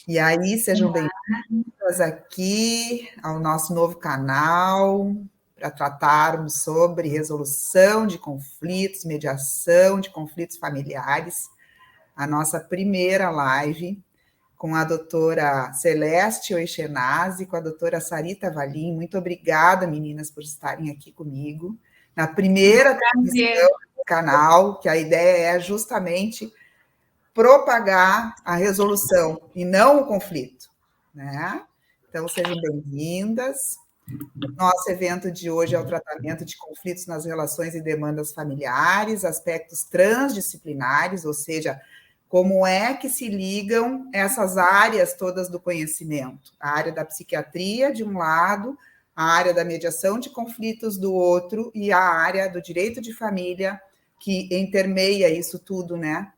E aí, sejam bem-vindas aqui ao nosso novo canal para tratarmos sobre resolução de conflitos, mediação de conflitos familiares. A nossa primeira live com a doutora Celeste Oixenazzi e com a doutora Sarita Valim. Muito obrigada, meninas, por estarem aqui comigo na primeira transmissão do canal, que a ideia é justamente propagar a resolução e não o conflito, né? Então, sejam bem-vindas. Nosso evento de hoje é o tratamento de conflitos nas relações e demandas familiares, aspectos transdisciplinares, ou seja, como é que se ligam essas áreas todas do conhecimento? A área da psiquiatria, de um lado, a área da mediação de conflitos do outro, e a área do direito de família, que intermeia isso tudo, né?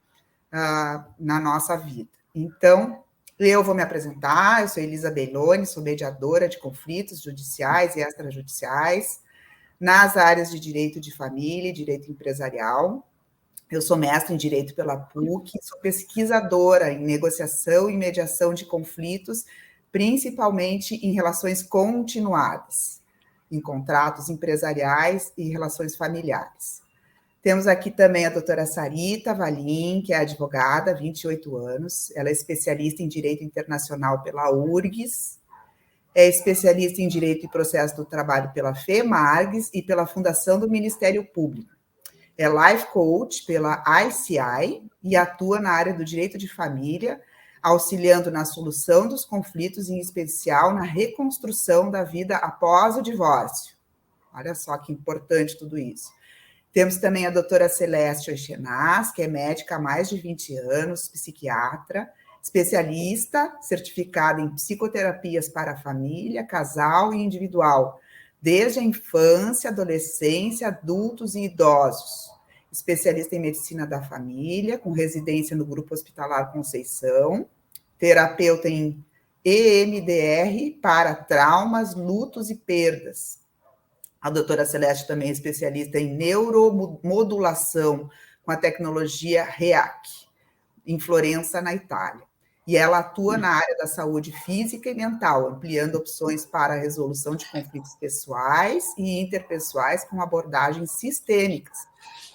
Na nossa vida. Então, eu vou me apresentar, eu sou Elisa Belloni, sou mediadora de conflitos judiciais e extrajudiciais nas áreas de direito de família e direito empresarial. Eu sou mestre em direito pela PUC, sou pesquisadora em negociação e mediação de conflitos, principalmente em relações continuadas, em contratos empresariais e relações familiares. Temos aqui também a doutora Sarita Valim, que é advogada, 28 anos. Ela é especialista em Direito Internacional pela URGS, é especialista em Direito e Processo do Trabalho pela FEMARGS e pela Fundação do Ministério Público. É Life Coach pela ICI e atua na área do direito de família, auxiliando na solução dos conflitos, em especial na reconstrução da vida após o divórcio. Olha só que importante tudo isso. Temos também a doutora Celeste Oixenazzi, que é médica há mais de 20 anos, psiquiatra, especialista, certificada em psicoterapias para a família, casal e individual, desde a infância, adolescência, adultos e idosos. Especialista em medicina da família, com residência no Grupo Hospitalar Conceição, terapeuta em EMDR para traumas, lutos e perdas. A doutora Celeste também é especialista em neuromodulação com a tecnologia REAC, em Florença, na Itália. E ela atua na área da saúde física e mental, ampliando opções para a resolução de conflitos pessoais e interpessoais com abordagens sistêmicas,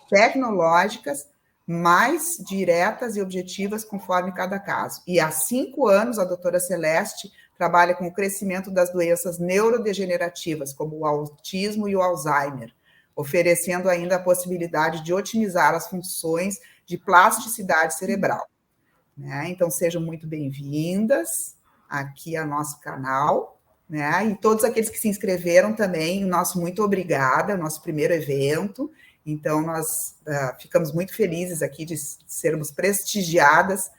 tecnológicas, mais diretas e objetivas conforme cada caso. E há 5 anos, a doutora Celeste trabalha com o crescimento das doenças neurodegenerativas, como o autismo e o Alzheimer, oferecendo ainda a possibilidade de otimizar as funções de plasticidade cerebral. Né? Então, sejam muito bem-vindas aqui ao nosso canal, né? E todos aqueles que se inscreveram também, o nosso muito obrigada, o nosso primeiro evento. Então, nós ficamos muito felizes aqui de sermos prestigiadas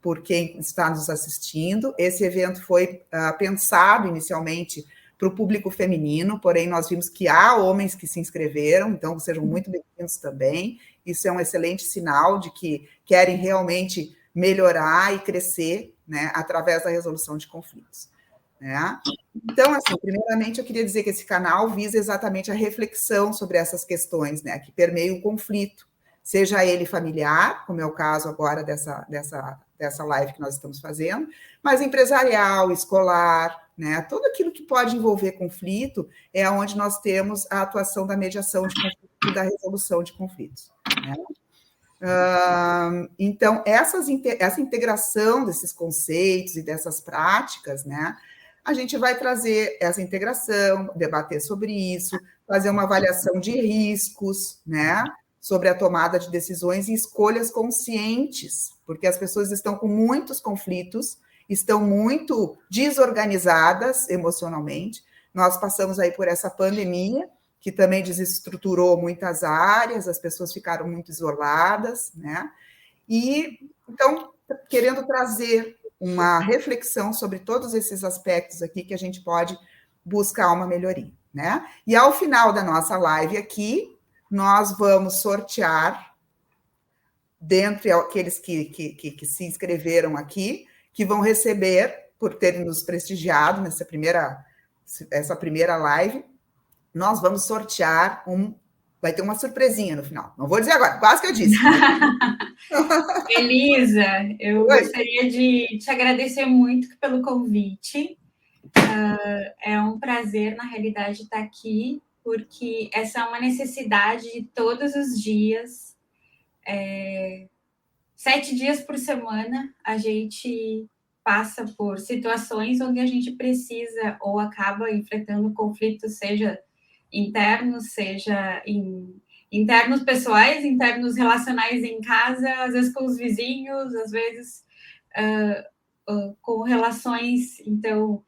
por quem está nos assistindo. Esse evento foi pensado inicialmente para o público feminino, porém nós vimos que há homens que se inscreveram, então sejam muito bem-vindos também. Isso é um excelente sinal de que querem realmente melhorar e crescer, né, através da resolução de conflitos. Né? Então, assim, primeiramente eu queria dizer que esse canal visa exatamente a reflexão sobre essas questões, né, que permeiam o conflito, seja ele familiar, como é o caso agora dessa live que nós estamos fazendo, mas empresarial, escolar, né? Tudo aquilo que pode envolver conflito é onde nós temos a atuação da mediação de conflito e da resolução de conflitos. Né? Então, essa integração desses conceitos e dessas práticas, né? A gente vai trazer essa integração, debater sobre isso, fazer uma avaliação de riscos, né? Sobre a tomada de decisões e escolhas conscientes, porque as pessoas estão com muitos conflitos, estão muito desorganizadas emocionalmente. Nós passamos aí por essa pandemia, que também desestruturou muitas áreas, as pessoas ficaram muito isoladas, né? E, então, querendo trazer uma reflexão sobre todos esses aspectos aqui que a gente pode buscar uma melhoria, né? E ao final da nossa live aqui, nós vamos sortear, dentre aqueles que se inscreveram aqui, que vão receber, por terem nos prestigiado essa primeira live, nós vamos sortear um Vai ter uma surpresinha no final. Não vou dizer agora, quase que eu disse. Elisa, eu gostaria de te agradecer muito pelo convite. É um prazer, na realidade, estar aqui, porque essa é uma necessidade de todos os dias. 7 dias por semana, a gente passa por situações onde a gente precisa ou acaba enfrentando conflitos, seja internos, seja internos pessoais, internos relacionais em casa, às vezes com os vizinhos, às vezes com relações, então,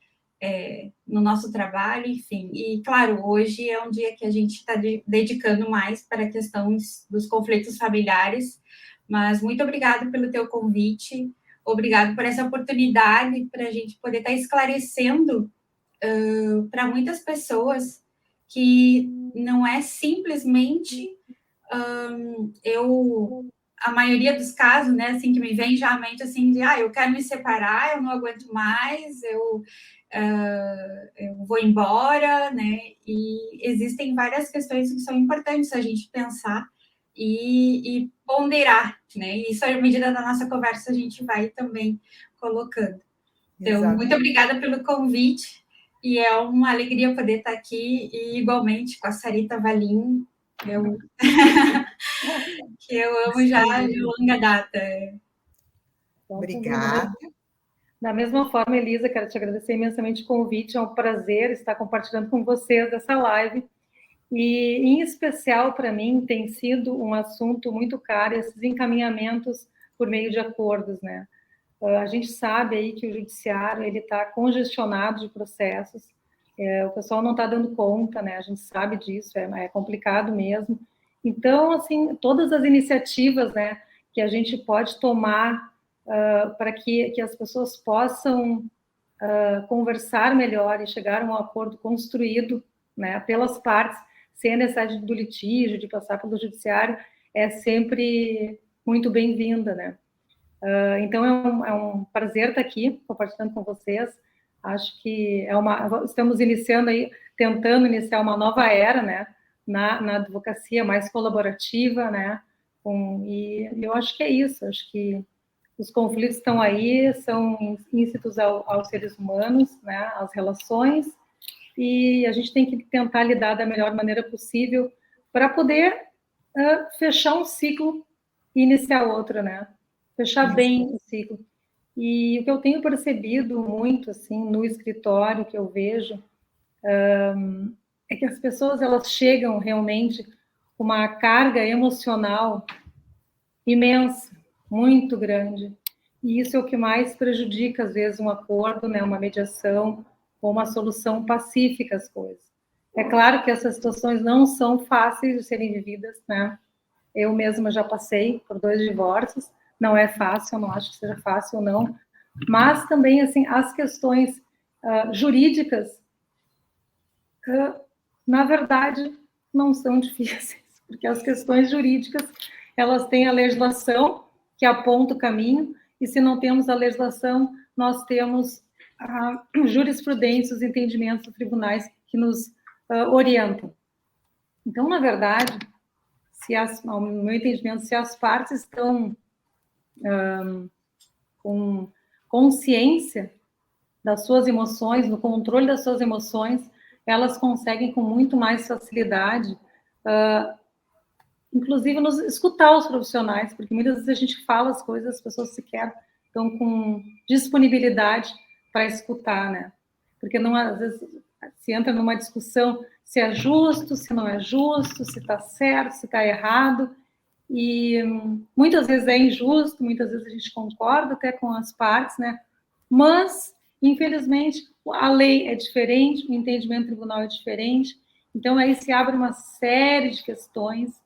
no nosso trabalho, enfim. E, claro, hoje é um dia que a gente está dedicando mais para a questão dos conflitos familiares, mas muito obrigada pelo teu convite, obrigado por essa oportunidade para a gente poder estar esclarecendo para muitas pessoas que não é simplesmente a maioria dos casos, né, assim, que me vem já à mente, assim, de, eu quero me separar, eu não aguento mais, eu vou embora, né, e existem várias questões que são importantes a gente pensar e ponderar, né, e isso, à medida da nossa conversa, a gente vai também colocando. Então, exatamente. Muito obrigada pelo convite, e é uma alegria poder estar aqui, e igualmente com a Sarita Valim, que eu amo já de longa data. Então, obrigada. Da mesma forma, Elisa, quero te agradecer imensamente o convite, é um prazer estar compartilhando com vocês essa live, e em especial para mim tem sido um assunto muito caro, esses encaminhamentos por meio de acordos, né? A gente sabe aí que o judiciário ele está congestionado de processos, o pessoal não está dando conta, né? A gente sabe disso, é complicado mesmo. Então, assim, todas as iniciativas, né, que a gente pode tomar para que as pessoas possam conversar melhor e chegar a um acordo construído, né, pelas partes, sem a necessidade do litígio, de passar pelo judiciário, é sempre muito bem-vinda, né? Então, é um prazer estar aqui compartilhando com vocês. Acho que estamos iniciando aí, tentando iniciar uma nova era, né, na advocacia mais colaborativa, né, e eu acho que é isso, acho que os conflitos estão aí, são íncitos aos seres humanos, né, às relações, e a gente tem que tentar lidar da melhor maneira possível para poder fechar um ciclo e iniciar outro, né, fechar bem o ciclo. E o que eu tenho percebido muito, assim, no escritório que eu vejo, é que as pessoas, elas chegam realmente com uma carga emocional imensa, muito grande. E isso é o que mais prejudica, às vezes, um acordo, né, uma mediação ou uma solução pacífica às coisas. É claro que essas situações não são fáceis de serem vividas, né? Eu mesma já passei por 2 divórcios, não é fácil, eu não acho que seja fácil ou não, mas também, assim, as questões jurídicas, na verdade, não são difíceis, porque as questões jurídicas, elas têm a legislação que aponta o caminho, e se não temos a legislação, nós temos a jurisprudência, os entendimentos dos tribunais que nos orientam. Então, na verdade, ao meu entendimento, se as partes estão com consciência das suas emoções, no controle das suas emoções, elas conseguem com muito mais facilidade, inclusive, nos escutar os profissionais, porque muitas vezes a gente fala as coisas, as pessoas sequer estão com disponibilidade para escutar, né? Porque não, às vezes se entra numa discussão se é justo, se não é justo, se está certo, se está errado, e muitas vezes é injusto, muitas vezes a gente concorda até com as partes, né? Mas, infelizmente, a lei é diferente, o entendimento do tribunal é diferente, então aí se abre uma série de questões,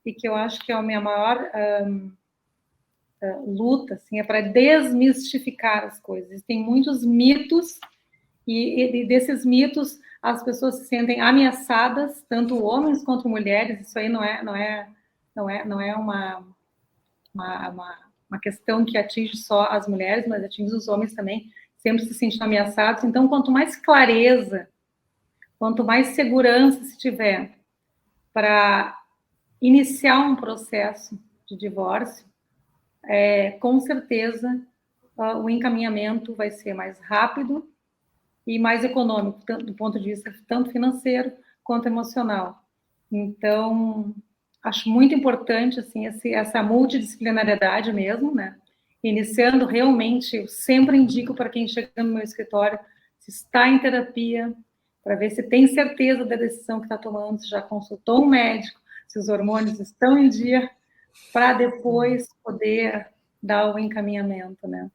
e que eu acho que é a minha maior luta, assim, é para desmistificar as coisas. Tem muitos mitos, e desses mitos as pessoas se sentem ameaçadas, tanto homens quanto mulheres. Isso aí não é uma questão que atinge só as mulheres, mas atinge os homens também, sempre se sentindo ameaçados. Então, quanto mais clareza, quanto mais segurança se tiver para iniciar um processo de divórcio, com certeza o encaminhamento vai ser mais rápido e mais econômico, tanto do ponto de vista tanto financeiro quanto emocional. Então, acho muito importante assim, essa multidisciplinariedade mesmo, né? Iniciando realmente, eu sempre indico para quem chega no meu escritório, se está em terapia, para ver se tem certeza da decisão que está tomando, se já consultou um médico, se os hormônios estão em dia, para depois poder dar o encaminhamento, né?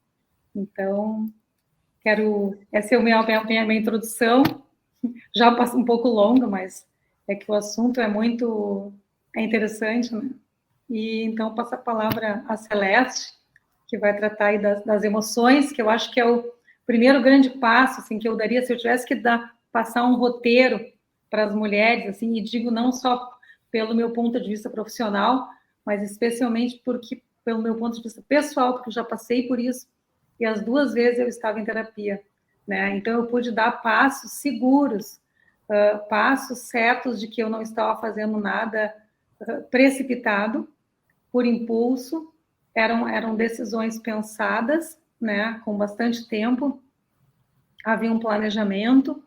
Então, essa é a minha introdução, já passa um pouco longa, mas é que o assunto é interessante, né? E então passo a palavra a Celeste, que vai tratar aí das emoções, que eu acho que é o primeiro grande passo, assim, que eu daria se eu tivesse que passar um roteiro para as mulheres, assim, e digo não só pelo meu ponto de vista profissional, mas especialmente pelo meu ponto de vista pessoal, porque eu já passei por isso, e as 2 vezes eu estava em terapia, né? Então eu pude dar passos seguros, passos certos de que eu não estava fazendo nada precipitado, por impulso, eram decisões pensadas, né, com bastante tempo, havia um planejamento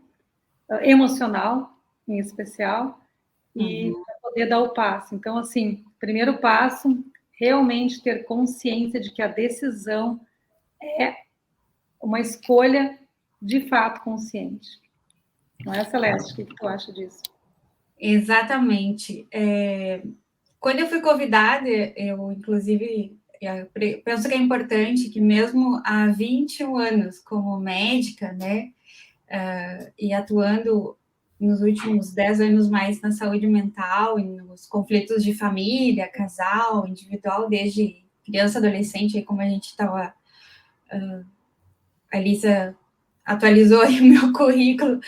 emocional, em especial, e para poder dar o passo. Então, assim, primeiro passo, realmente ter consciência de que a decisão é uma escolha de fato consciente. Não é, Celeste? O que tu acha disso? Exatamente. Quando eu fui convidada, eu, inclusive, penso que é importante que mesmo há 21 anos como médica, né, e atuando nos últimos 10 anos mais na saúde mental e nos conflitos de família, casal, individual, desde criança, adolescente, aí como a gente estava... a Lisa atualizou aí o meu currículo.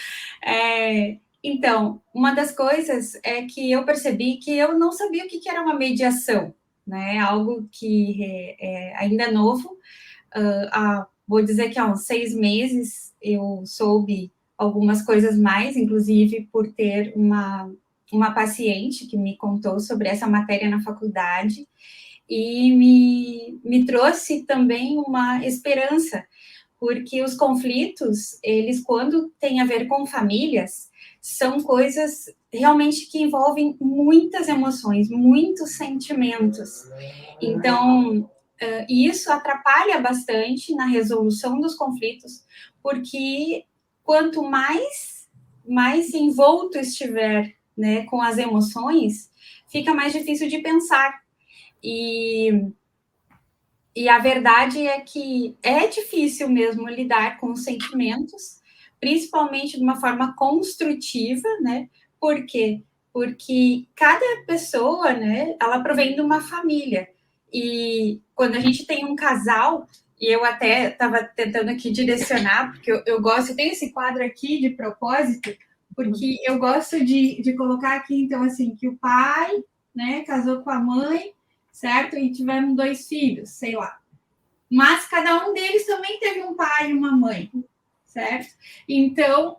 Então, uma das coisas é que eu percebi que eu não sabia o que era uma mediação, né? Algo que é ainda novo. Vou dizer que há uns 6 meses eu soube algumas coisas mais, inclusive por ter uma paciente que me contou sobre essa matéria na faculdade e me trouxe também uma esperança, porque os conflitos, eles, quando têm a ver com famílias, são coisas realmente que envolvem muitas emoções, muitos sentimentos. Então, isso atrapalha bastante na resolução dos conflitos, porque quanto mais envolto estiver, né, com as emoções, fica mais difícil de pensar. E a verdade é que é difícil mesmo lidar com os sentimentos, principalmente de uma forma construtiva, né? Por quê? Porque cada pessoa, né, ela provém de uma família. E quando a gente tem um casal, e eu até estava tentando aqui direcionar, porque eu gosto, eu tenho esse quadro aqui de propósito, porque eu gosto de colocar aqui, então, assim, que o pai, né, casou com a mãe, certo? E tivemos 2 filhos, sei lá. Mas cada um deles também teve um pai e uma mãe, certo? Então,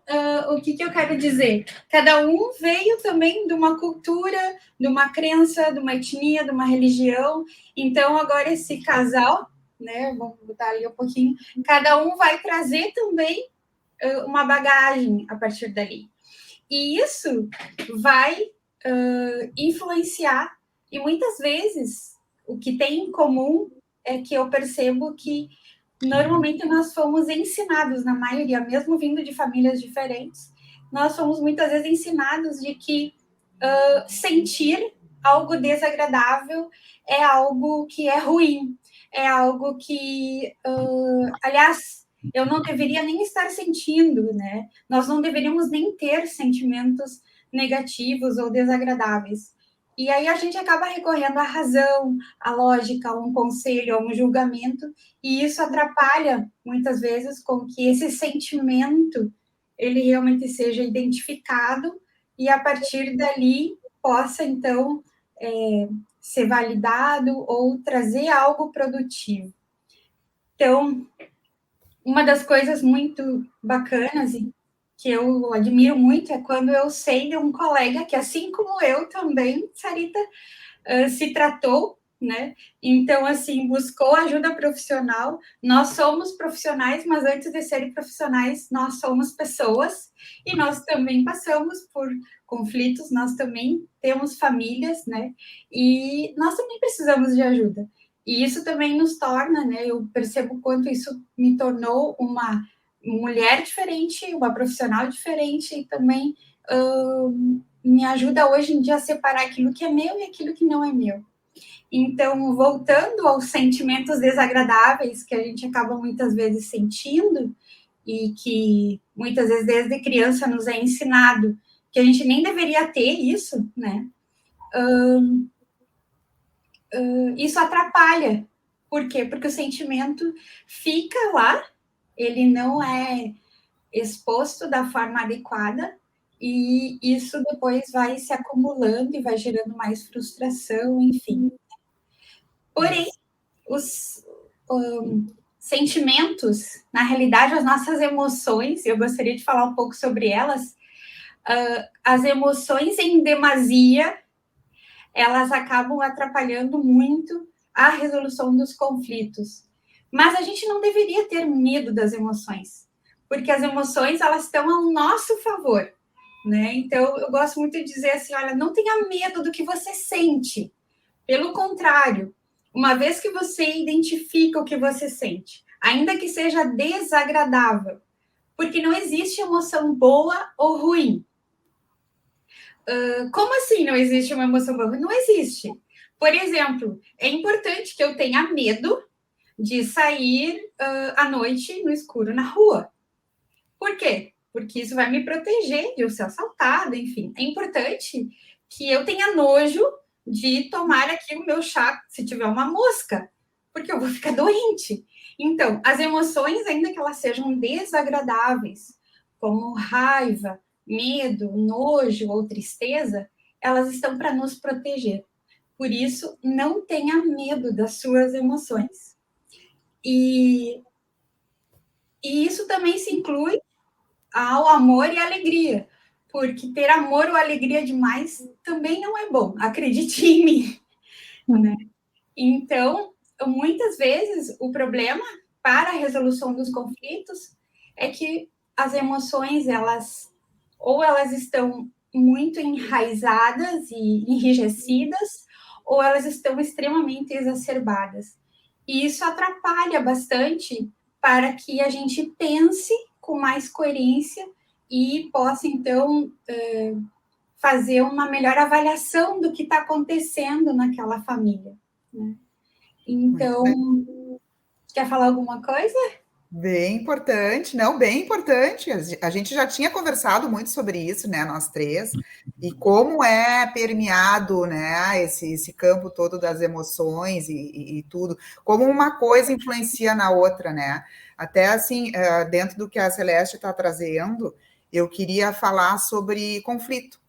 o que eu quero dizer? Cada um veio também de uma cultura, de uma crença, de uma etnia, de uma religião. Então, agora esse casal, né? Vamos botar ali um pouquinho. Cada um vai trazer também uma bagagem a partir dali. E isso vai influenciar. E muitas vezes, o que tem em comum é que eu percebo que normalmente nós fomos ensinados, na maioria, mesmo vindo de famílias diferentes, nós fomos muitas vezes ensinados de que sentir algo desagradável é algo que é ruim, é algo que, aliás, eu não deveria nem estar sentindo, né? Nós não deveríamos nem ter sentimentos negativos ou desagradáveis. E aí a gente acaba recorrendo à razão, à lógica, a um conselho, a um julgamento, e isso atrapalha, muitas vezes, com que esse sentimento ele realmente seja identificado e, a partir dali, possa, então, ser validado ou trazer algo produtivo. Então, uma das coisas muito bacanas e que eu admiro muito é quando eu sei de um colega que, assim como eu também, Sarita, se tratou, né? Então, assim, buscou ajuda profissional. Nós somos profissionais, mas antes de serem profissionais, nós somos pessoas e nós também passamos por conflitos, nós também temos famílias, né? E nós também precisamos de ajuda. E isso também nos torna, né? Eu percebo quanto isso me tornou uma mulher diferente, uma profissional diferente e também me ajuda hoje em dia a separar aquilo que é meu e aquilo que não é meu. Então, voltando aos sentimentos desagradáveis que a gente acaba muitas vezes sentindo e que muitas vezes desde criança nos é ensinado que a gente nem deveria ter isso, né? Isso atrapalha. Por quê? Porque o sentimento fica lá, ele não é exposto da forma adequada e isso depois vai se acumulando e vai gerando mais frustração, enfim. Porém, os sentimentos, na realidade, as nossas emoções, eu gostaria de falar um pouco sobre elas, as emoções em demasia, elas acabam atrapalhando muito a resolução dos conflitos. Mas a gente não deveria ter medo das emoções, porque as emoções, elas estão ao nosso favor, né? Então, eu gosto muito de dizer assim, olha, não tenha medo do que você sente. Pelo contrário, uma vez que você identifica o que você sente, ainda que seja desagradável, porque não existe emoção boa ou ruim. Como assim não existe uma emoção boa? Não existe. Por exemplo, é importante que eu tenha medo de sair à noite no escuro na rua. Por quê? Porque isso vai me proteger de eu ser assaltada, enfim. É importante que eu tenha nojo de tomar aqui o meu chá se tiver uma mosca, porque eu vou ficar doente. Então, as emoções, ainda que elas sejam desagradáveis, como raiva, medo, nojo ou tristeza, elas estão para nos proteger. Por isso, não tenha medo das suas emoções. E isso também se inclui ao amor e alegria, porque ter amor ou alegria demais também não é bom, acredite em mim. Né? Então, muitas vezes, o problema para a resolução dos conflitos é que as emoções, elas estão muito enraizadas e enrijecidas, ou elas estão extremamente exacerbadas. E isso atrapalha bastante para que a gente pense com mais coerência e possa, então, fazer uma melhor avaliação do que está acontecendo naquela família. Né? Então, quer falar alguma coisa? Bem importante, não, bem importante. A gente já tinha conversado muito sobre isso, né, nós três, e como é permeado, né, esse campo todo das emoções e tudo, como uma coisa influencia na outra, né? Até assim, dentro do que a Celeste está trazendo, eu queria falar sobre conflito,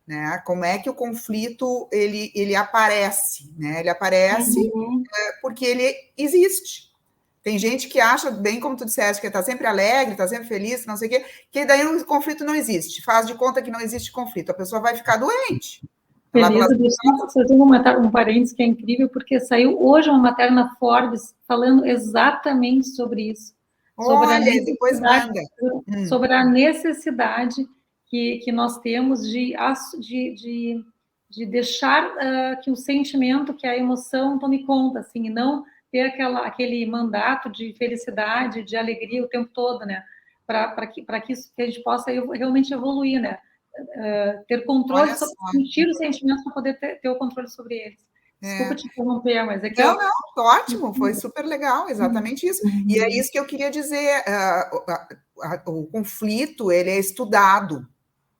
né? Como é que o conflito ele aparece, né? Ele aparece porque ele existe. Tem gente que acha, bem como tu disseste, que está sempre alegre, está sempre feliz, não sei o quê, que daí o conflito não existe. Faz de conta que não existe conflito. A pessoa vai ficar doente. Beleza, deixa eu fazer um parênteses que é incrível, porque saiu hoje uma matéria na Forbes falando exatamente sobre isso. Olha, depois manda. Sobre a necessidade que nós temos de deixar que o sentimento, que a emoção tome conta, assim, e não ter aquele mandato de felicidade, de alegria o tempo todo, né? Para que a gente possa realmente evoluir, né? Ter controle, sentir os sentimentos para poder ter o controle sobre eles. Desculpa te interromper, mas é que... Não, ótimo, foi super legal, exatamente isso. E é isso que eu queria dizer, o conflito, ele é estudado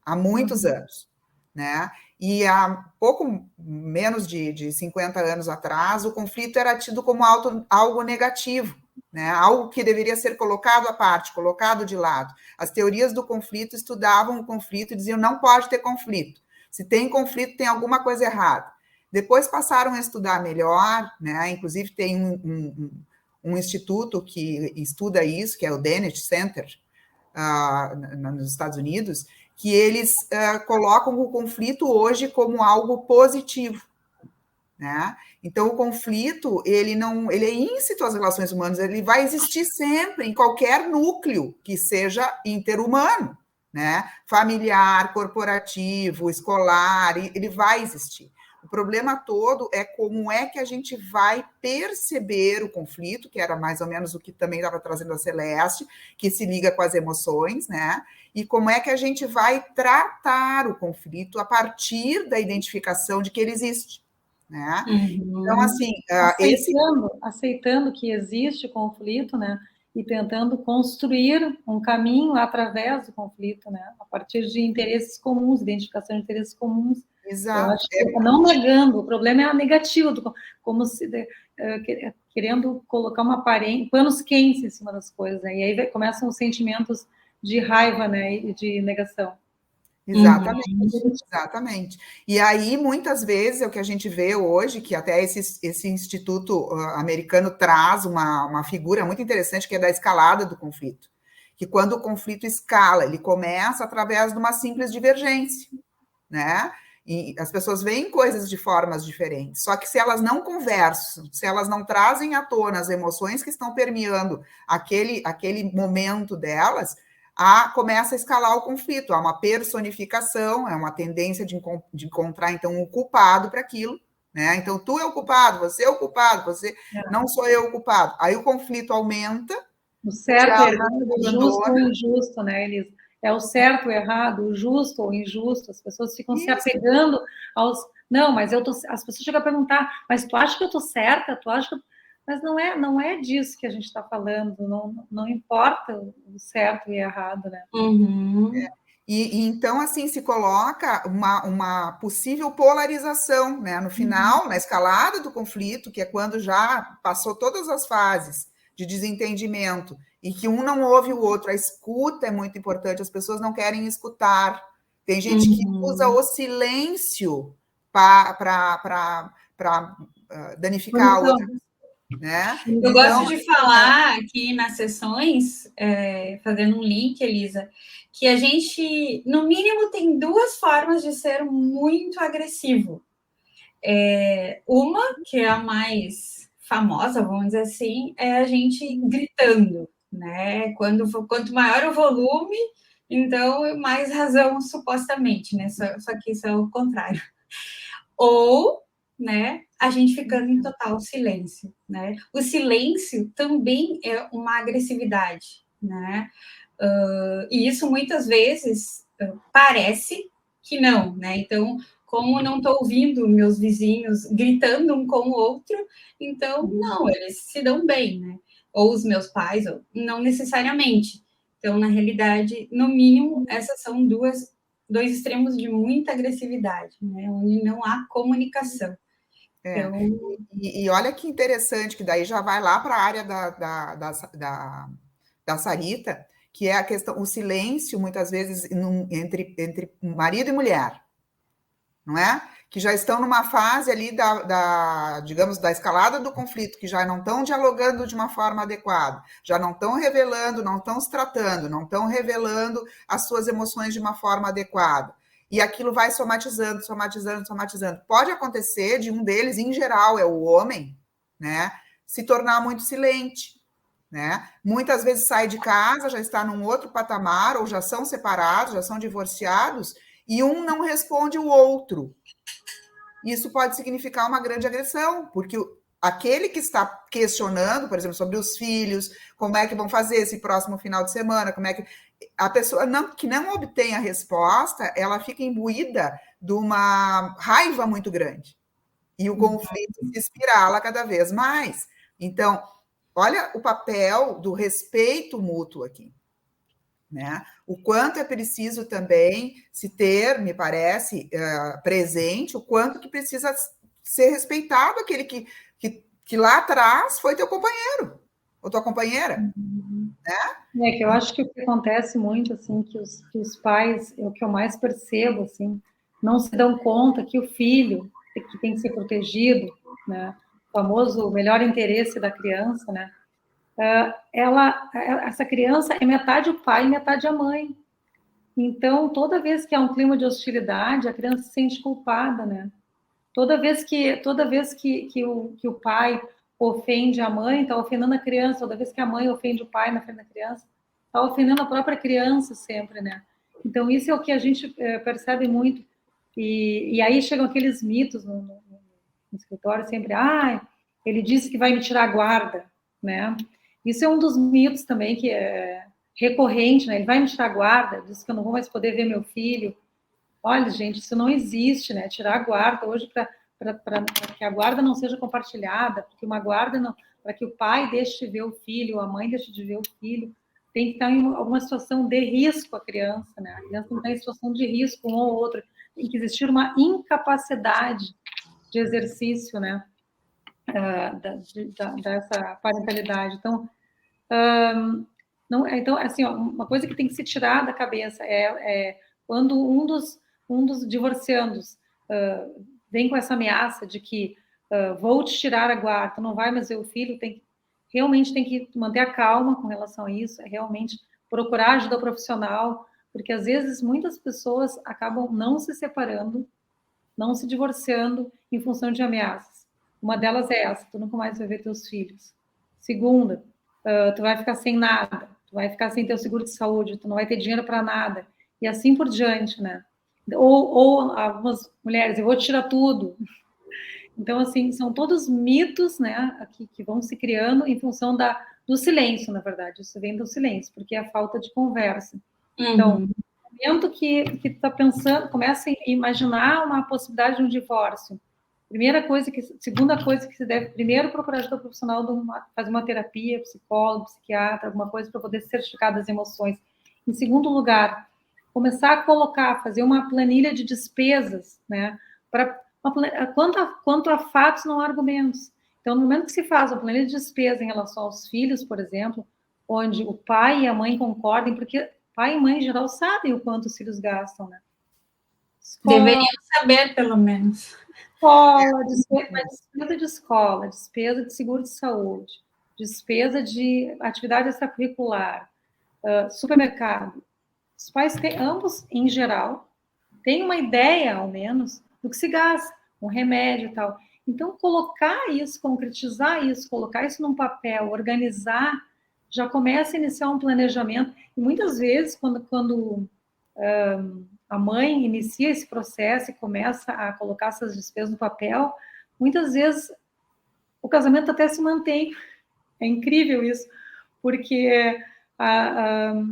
há muitos anos, né? E há pouco menos de 50 anos atrás, o conflito era tido como algo negativo, né? Algo que deveria ser colocado à parte, colocado de lado. As teorias do conflito estudavam o conflito e diziam não pode ter conflito. Se tem conflito, tem alguma coisa errada. Depois passaram a estudar melhor, né? Inclusive tem um instituto que estuda isso, que é o Dennett Center, nos Estados Unidos, que eles colocam o conflito hoje como algo positivo, né? Então, o conflito, ele é íncito às relações humanas, ele vai existir sempre, em qualquer núcleo que seja interhumano, né? Familiar, corporativo, escolar, ele vai existir. O problema todo é como é que a gente vai perceber o conflito, que era mais ou menos o que também estava trazendo a Celeste, que se liga com as emoções, né? E como é que a gente vai tratar o conflito a partir da identificação de que ele existe, né? Então, assim, aceitando que existe conflito, né? E tentando construir um caminho através do conflito, né? A partir de interesses comuns, identificação de interesses comuns. Exato. Eu acho que não negando, o problema é a negativa, como se querendo colocar panos quentes em cima das coisas, né? E aí começam os sentimentos de raiva, né? E de negação. Exatamente, exatamente. E aí, muitas vezes, é o que a gente vê hoje, que até esse instituto americano traz uma figura muito interessante, que é da escalada do conflito. Que quando o conflito escala, ele começa através de uma simples divergência, né? E as pessoas veem coisas de formas diferentes, só que se elas não conversam, se elas não trazem à tona as emoções que estão permeando aquele momento delas, começa a escalar o conflito, há uma personificação, é uma tendência de encontrar, então, um culpado para aquilo, né? Então, tu é o culpado, você é o culpado, não sou eu o culpado. Aí o conflito aumenta. O certo, errado, o justo ou injusto, né, Elisa? É o certo, o errado, o justo ou injusto. As pessoas ficam se apegando aos... Não, mas as pessoas chegam a perguntar, mas tu acha que eu tô certa? Tu acha que... Mas não é disso que a gente está falando, não importa o certo e errado, né? E então, assim, se coloca uma possível polarização, né? No final, na escalada do conflito, que é quando já passou todas as fases de desentendimento e que um não ouve o outro. A escuta é muito importante, as pessoas não querem escutar. Tem gente que usa o silêncio para danificar a outra. Né? Eu gosto de falar aqui nas sessões, fazendo um link, Elisa, que a gente, no mínimo, tem duas formas de ser muito agressivo. Uma, que é a mais famosa, vamos dizer assim, é a gente gritando, né? Quanto maior o volume, então mais razão, supostamente, né? Só que isso é o contrário. Ou, né, a gente ficando em total silêncio, né? O silêncio também é uma agressividade, né? E isso muitas vezes parece que não, né? Então, como não estou ouvindo meus vizinhos gritando um com o outro, então, não, eles se dão bem, né? Ou os meus pais, não necessariamente. Então, na realidade, no mínimo, essas são dois extremos de muita agressividade, né? Onde não há comunicação. Então... E olha que interessante, que daí já vai lá para a área da Sarita, que é a questão, o silêncio, muitas vezes, entre marido e mulher, não é? Que já estão numa fase ali digamos, da escalada do conflito, que já não estão dialogando de uma forma adequada, já não estão revelando, não estão se tratando, não estão revelando as suas emoções de uma forma adequada. E aquilo vai somatizando. Pode acontecer de um deles, em geral, é o homem, né, se tornar muito silente, né? Muitas vezes sai de casa, já está num outro patamar, ou já são separados, já são divorciados, e um não responde o outro. Isso pode significar uma grande agressão, porque aquele que está questionando, por exemplo, sobre os filhos, como é que vão fazer esse próximo final de semana, como é que... A pessoa que não obtém a resposta, ela fica imbuída de uma raiva muito grande. E o conflito se espirala cada vez mais. Então, olha o papel do respeito mútuo aqui, né? O quanto é preciso também se ter, me parece, presente, o quanto que precisa ser respeitado aquele que lá atrás foi teu companheiro, ou tua companheira, né? Que eu acho que o que acontece muito, assim, que os pais, é o que eu mais percebo, assim, não se dão conta que o filho que tem que ser protegido, né? O famoso melhor interesse da criança, né? Essa criança é metade o pai e metade a mãe. Então, toda vez que há um clima de hostilidade, a criança se sente culpada, né? Toda vez que o pai ofende a mãe, está ofendendo a criança. Toda vez que a mãe ofende o pai na frente da criança, está ofendendo a própria criança sempre, né? Então, isso é o que a gente percebe muito. E aí chegam aqueles mitos no escritório sempre. Ele disse que vai me tirar a guarda, né? Isso é um dos mitos também que é recorrente, né? Ele vai me tirar a guarda, diz que eu não vou mais poder ver meu filho. Olha, gente, isso não existe, né? Tirar a guarda hoje para que a guarda não seja compartilhada, porque uma guarda não, para que o pai deixe de ver o filho, a mãe deixe de ver o filho, tem que estar em alguma situação de risco a criança, né? A criança não está em situação de risco um ou outro, tem que existir uma incapacidade de exercício, né? Dessa parentalidade. Então, então, assim, ó, uma coisa que tem que se tirar da cabeça é quando um dos divorciandos vem com essa ameaça de que vou te tirar a guarda, não vai mais ver o filho, realmente tem que manter a calma com relação a isso, realmente procurar ajuda profissional, porque às vezes muitas pessoas acabam não se separando, não se divorciando em função de ameaças. Uma delas é essa: tu nunca mais vai ver teus filhos. Segunda, tu vai ficar sem nada, tu vai ficar sem teu seguro de saúde, tu não vai ter dinheiro para nada, e assim por diante, né? Ou algumas mulheres, eu vou tirar tudo. Então, assim, são todos mitos, né, que vão se criando em função do silêncio, na verdade. Isso vem do silêncio, porque é a falta de conversa. Então, no momento que tu está pensando, começa a imaginar uma possibilidade de um divórcio, segunda coisa que se deve, primeiro, procurar ajuda profissional, fazer uma terapia, psicólogo, psiquiatra, alguma coisa para poder certificar das emoções. Em segundo lugar, começar a fazer uma planilha de despesas, né, quanto a fatos, não argumentos. Então, no momento que se faz a planilha de despesa em relação aos filhos, por exemplo, onde o pai e a mãe concordem, porque pai e mãe, em geral, sabem o quanto os filhos gastam, né? Deveriam saber, pelo menos. Despesa de escola, despesa de seguro de saúde, despesa de atividade extracurricular, supermercado. Os pais ambos, em geral, têm uma ideia, ao menos, do que se gasta, um remédio e tal. Então, colocar isso, concretizar isso, colocar isso num papel, organizar, já começa a iniciar um planejamento. E muitas vezes, quando a mãe inicia esse processo e começa a colocar essas despesas no papel, muitas vezes o casamento até se mantém. É incrível isso, porque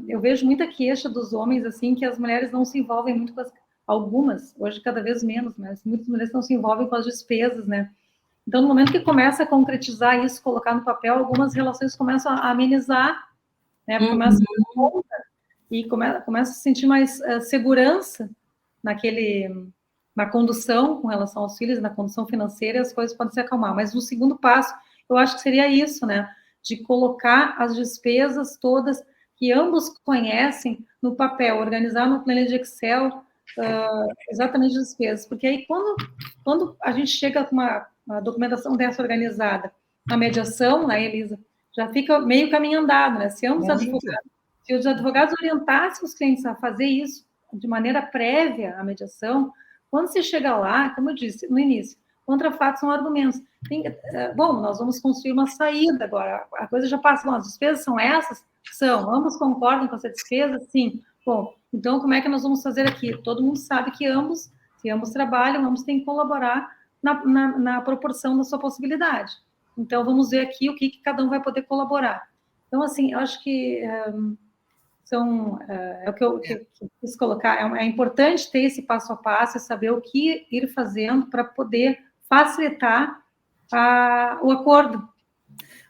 eu vejo muita queixa dos homens, assim, que as mulheres não se envolvem muito com algumas, hoje cada vez menos, mas muitas mulheres não se envolvem com as despesas, né? Então, no momento que começa a concretizar isso, colocar no papel, algumas relações começam a amenizar, né? Começa a conta e começa a sentir mais segurança na condução com relação aos filhos, na condução financeira, as coisas podem se acalmar. Mas o segundo passo, eu acho que seria isso, né? De colocar as despesas todas que ambos conhecem no papel, organizar no planilha de Excel exatamente as despesas. Porque aí, quando a gente chega com uma documentação dessa organizada, a mediação, né, Elisa, já fica meio caminho andado, né? Se os advogados orientassem os clientes a fazer isso de maneira prévia à mediação, quando se chega lá, como eu disse no início, contra fatos são argumentos. Bom, nós vamos construir uma saída agora, a coisa já passa, bom, as despesas são essas? São. Ambos concordam com essa despesa? Sim. Bom, então como é que nós vamos fazer aqui? Todo mundo sabe que se ambos trabalham, ambos têm que colaborar na proporção da sua possibilidade. Então, vamos ver aqui o que cada um vai poder colaborar. Então, assim, eu acho que é o que eu quis colocar. É importante ter esse passo a passo e saber o que ir fazendo para poder facilitar o acordo.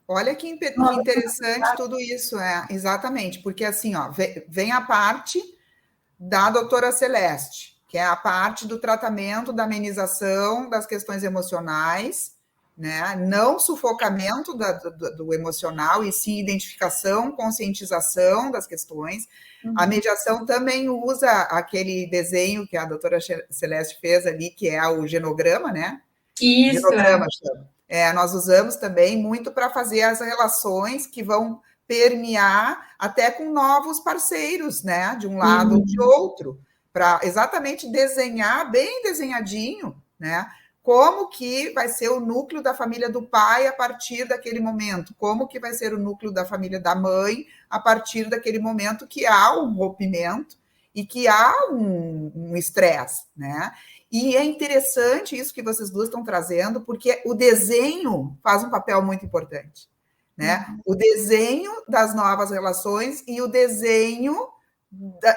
Olha que interessante tudo isso, exatamente, porque assim, ó, vem a parte da doutora Celeste, que é a parte do tratamento, da amenização das questões emocionais, né? Não sufocamento do emocional, e sim identificação, conscientização das questões. A mediação também usa aquele desenho que a doutora Celeste fez ali, que é o genograma, né? Isso. Genograma, chama. Nós usamos também muito para fazer as relações que vão permear até com novos parceiros, né? De um lado ou de outro, para exatamente desenhar bem desenhadinho, né? como que vai ser o núcleo da família do pai a partir daquele momento, como que vai ser o núcleo da família da mãe a partir daquele momento que há um rompimento e que há um estresse, né? E é interessante isso que vocês duas estão trazendo, porque o desenho faz um papel muito importante, né? O desenho das novas relações e o desenho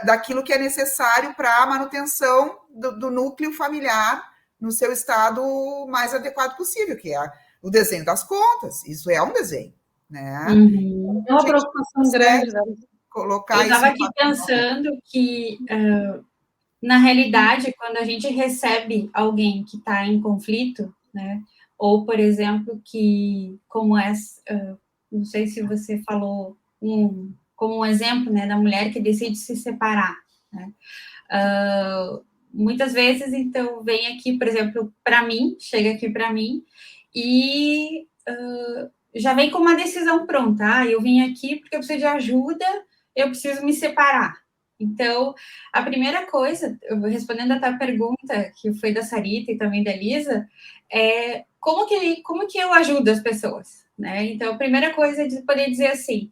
daquilo que é necessário para a manutenção do núcleo familiar no seu estado mais adequado possível, que é o desenho das contas. Isso é um desenho, né? É uma preocupação grande, né? Colocar eu estava isso aqui pensando que, na realidade, quando a gente recebe alguém que está em conflito, né? Ou, por exemplo, que, como não sei se você falou, como um exemplo, né, da mulher que decide se separar, né? Muitas vezes, então, vem aqui, por exemplo, para mim, chega aqui para mim e já vem com uma decisão pronta. Eu vim aqui porque eu preciso de ajuda, eu preciso me separar. Então, a primeira coisa, respondendo a tua pergunta, que foi da Sarita e também da Elisa, é como que eu ajudo as pessoas, né? Então, a primeira coisa é de poder dizer assim,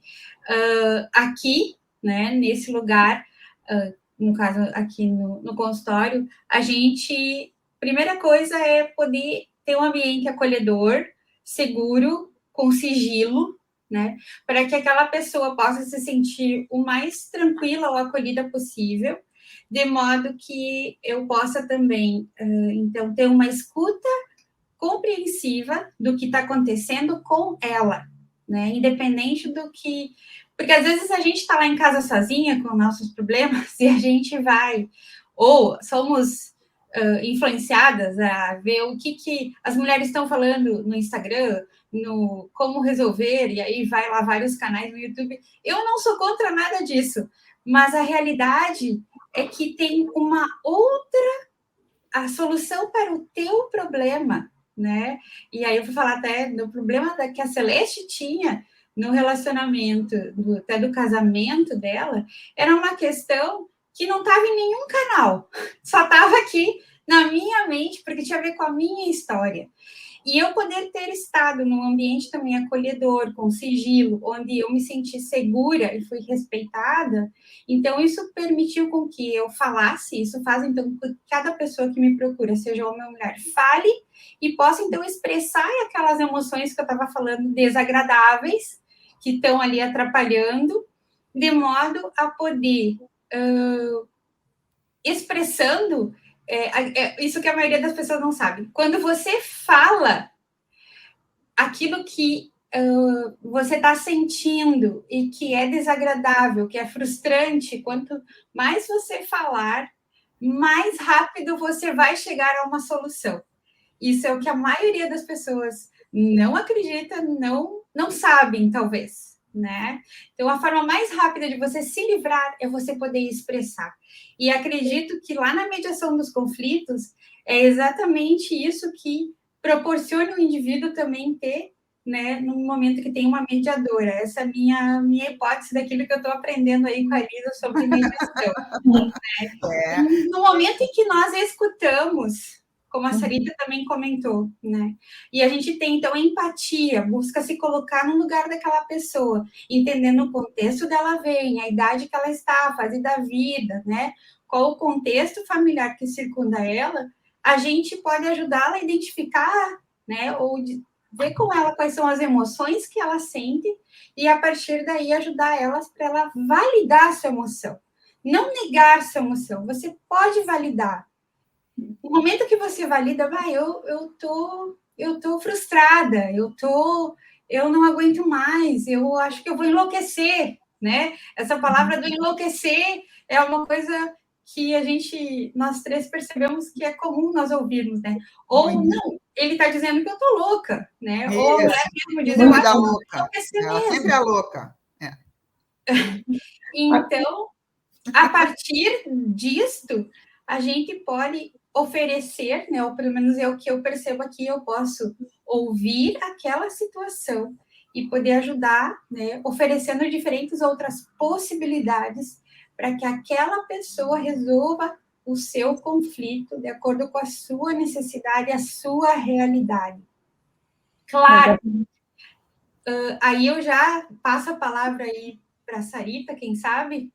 aqui, né, nesse lugar, no caso aqui no consultório, primeira coisa é poder ter um ambiente acolhedor, seguro, com sigilo, né, para que aquela pessoa possa se sentir o mais tranquila ou acolhida possível, de modo que eu possa também, então, ter uma escuta compreensiva do que está acontecendo com ela, né, independente do que... Porque, às vezes, a gente está lá em casa sozinha com nossos problemas e a gente vai... Ou somos influenciadas a ver o que as mulheres estão falando no Instagram, no como resolver, e aí vai lá vários canais no YouTube. Eu não sou contra nada disso, mas a realidade é que tem uma a solução para o teu problema, né? E aí eu fui falar até do problema que a Celeste tinha no relacionamento, até do casamento dela, era uma questão que não estava em nenhum canal, só estava aqui na minha mente, porque tinha a ver com a minha história. E eu poder ter estado num ambiente também acolhedor, com sigilo, onde eu me senti segura e fui respeitada, então isso permitiu com que eu falasse, isso faz então que cada pessoa que me procura, seja homem ou mulher, fale e possa então expressar aquelas emoções que eu estava falando desagradáveis, que estão ali atrapalhando, de modo a poder, expressando... isso que a maioria das pessoas não sabe. Quando você fala aquilo que você está sentindo e que é desagradável, que é frustrante, quanto mais você falar, mais rápido você vai chegar a uma solução. Isso é o que a maioria das pessoas não acredita, não sabem, talvez, né? Então, a forma mais rápida de você se livrar é você poder expressar. E acredito que lá na mediação dos conflitos é exatamente isso que proporciona o indivíduo também ter, né, no momento que tem uma mediadora. Essa é a minha hipótese daquilo que eu estou aprendendo aí com a Elisa sobre mediação. Né? No momento em que nós escutamos, como a Sarita também comentou, né? E a gente tem, então, empatia, busca se colocar no lugar daquela pessoa, entendendo o contexto dela vem, a idade que ela está, a fase da vida, né? Qual o contexto familiar que circunda ela, a gente pode ajudá-la a identificar, né? Ou ver com ela quais são as emoções que ela sente e, a partir daí, ajudar elas para ela validar a sua emoção. Não negar sua emoção, você pode validar. No momento que você valida, eu tô frustrada, eu não aguento mais, eu acho que eu vou enlouquecer, né? Essa palavra do enlouquecer é uma coisa que nós três percebemos que é comum nós ouvirmos, né? Ou não, ele está dizendo que eu tô louca, né? Isso. Ou a mulher mesmo diz, eu acho que eu vou enlouquecer ela mesmo. sempre é louca. Então, a partir disto, a gente pode oferecer, né, ou pelo menos é o que eu percebo aqui, eu posso ouvir aquela situação e poder ajudar, né, oferecendo diferentes outras possibilidades para que aquela pessoa resolva o seu conflito de acordo com a sua necessidade, a sua realidade. Claro, aí eu já passo a palavra aí para a Sarita, quem sabe,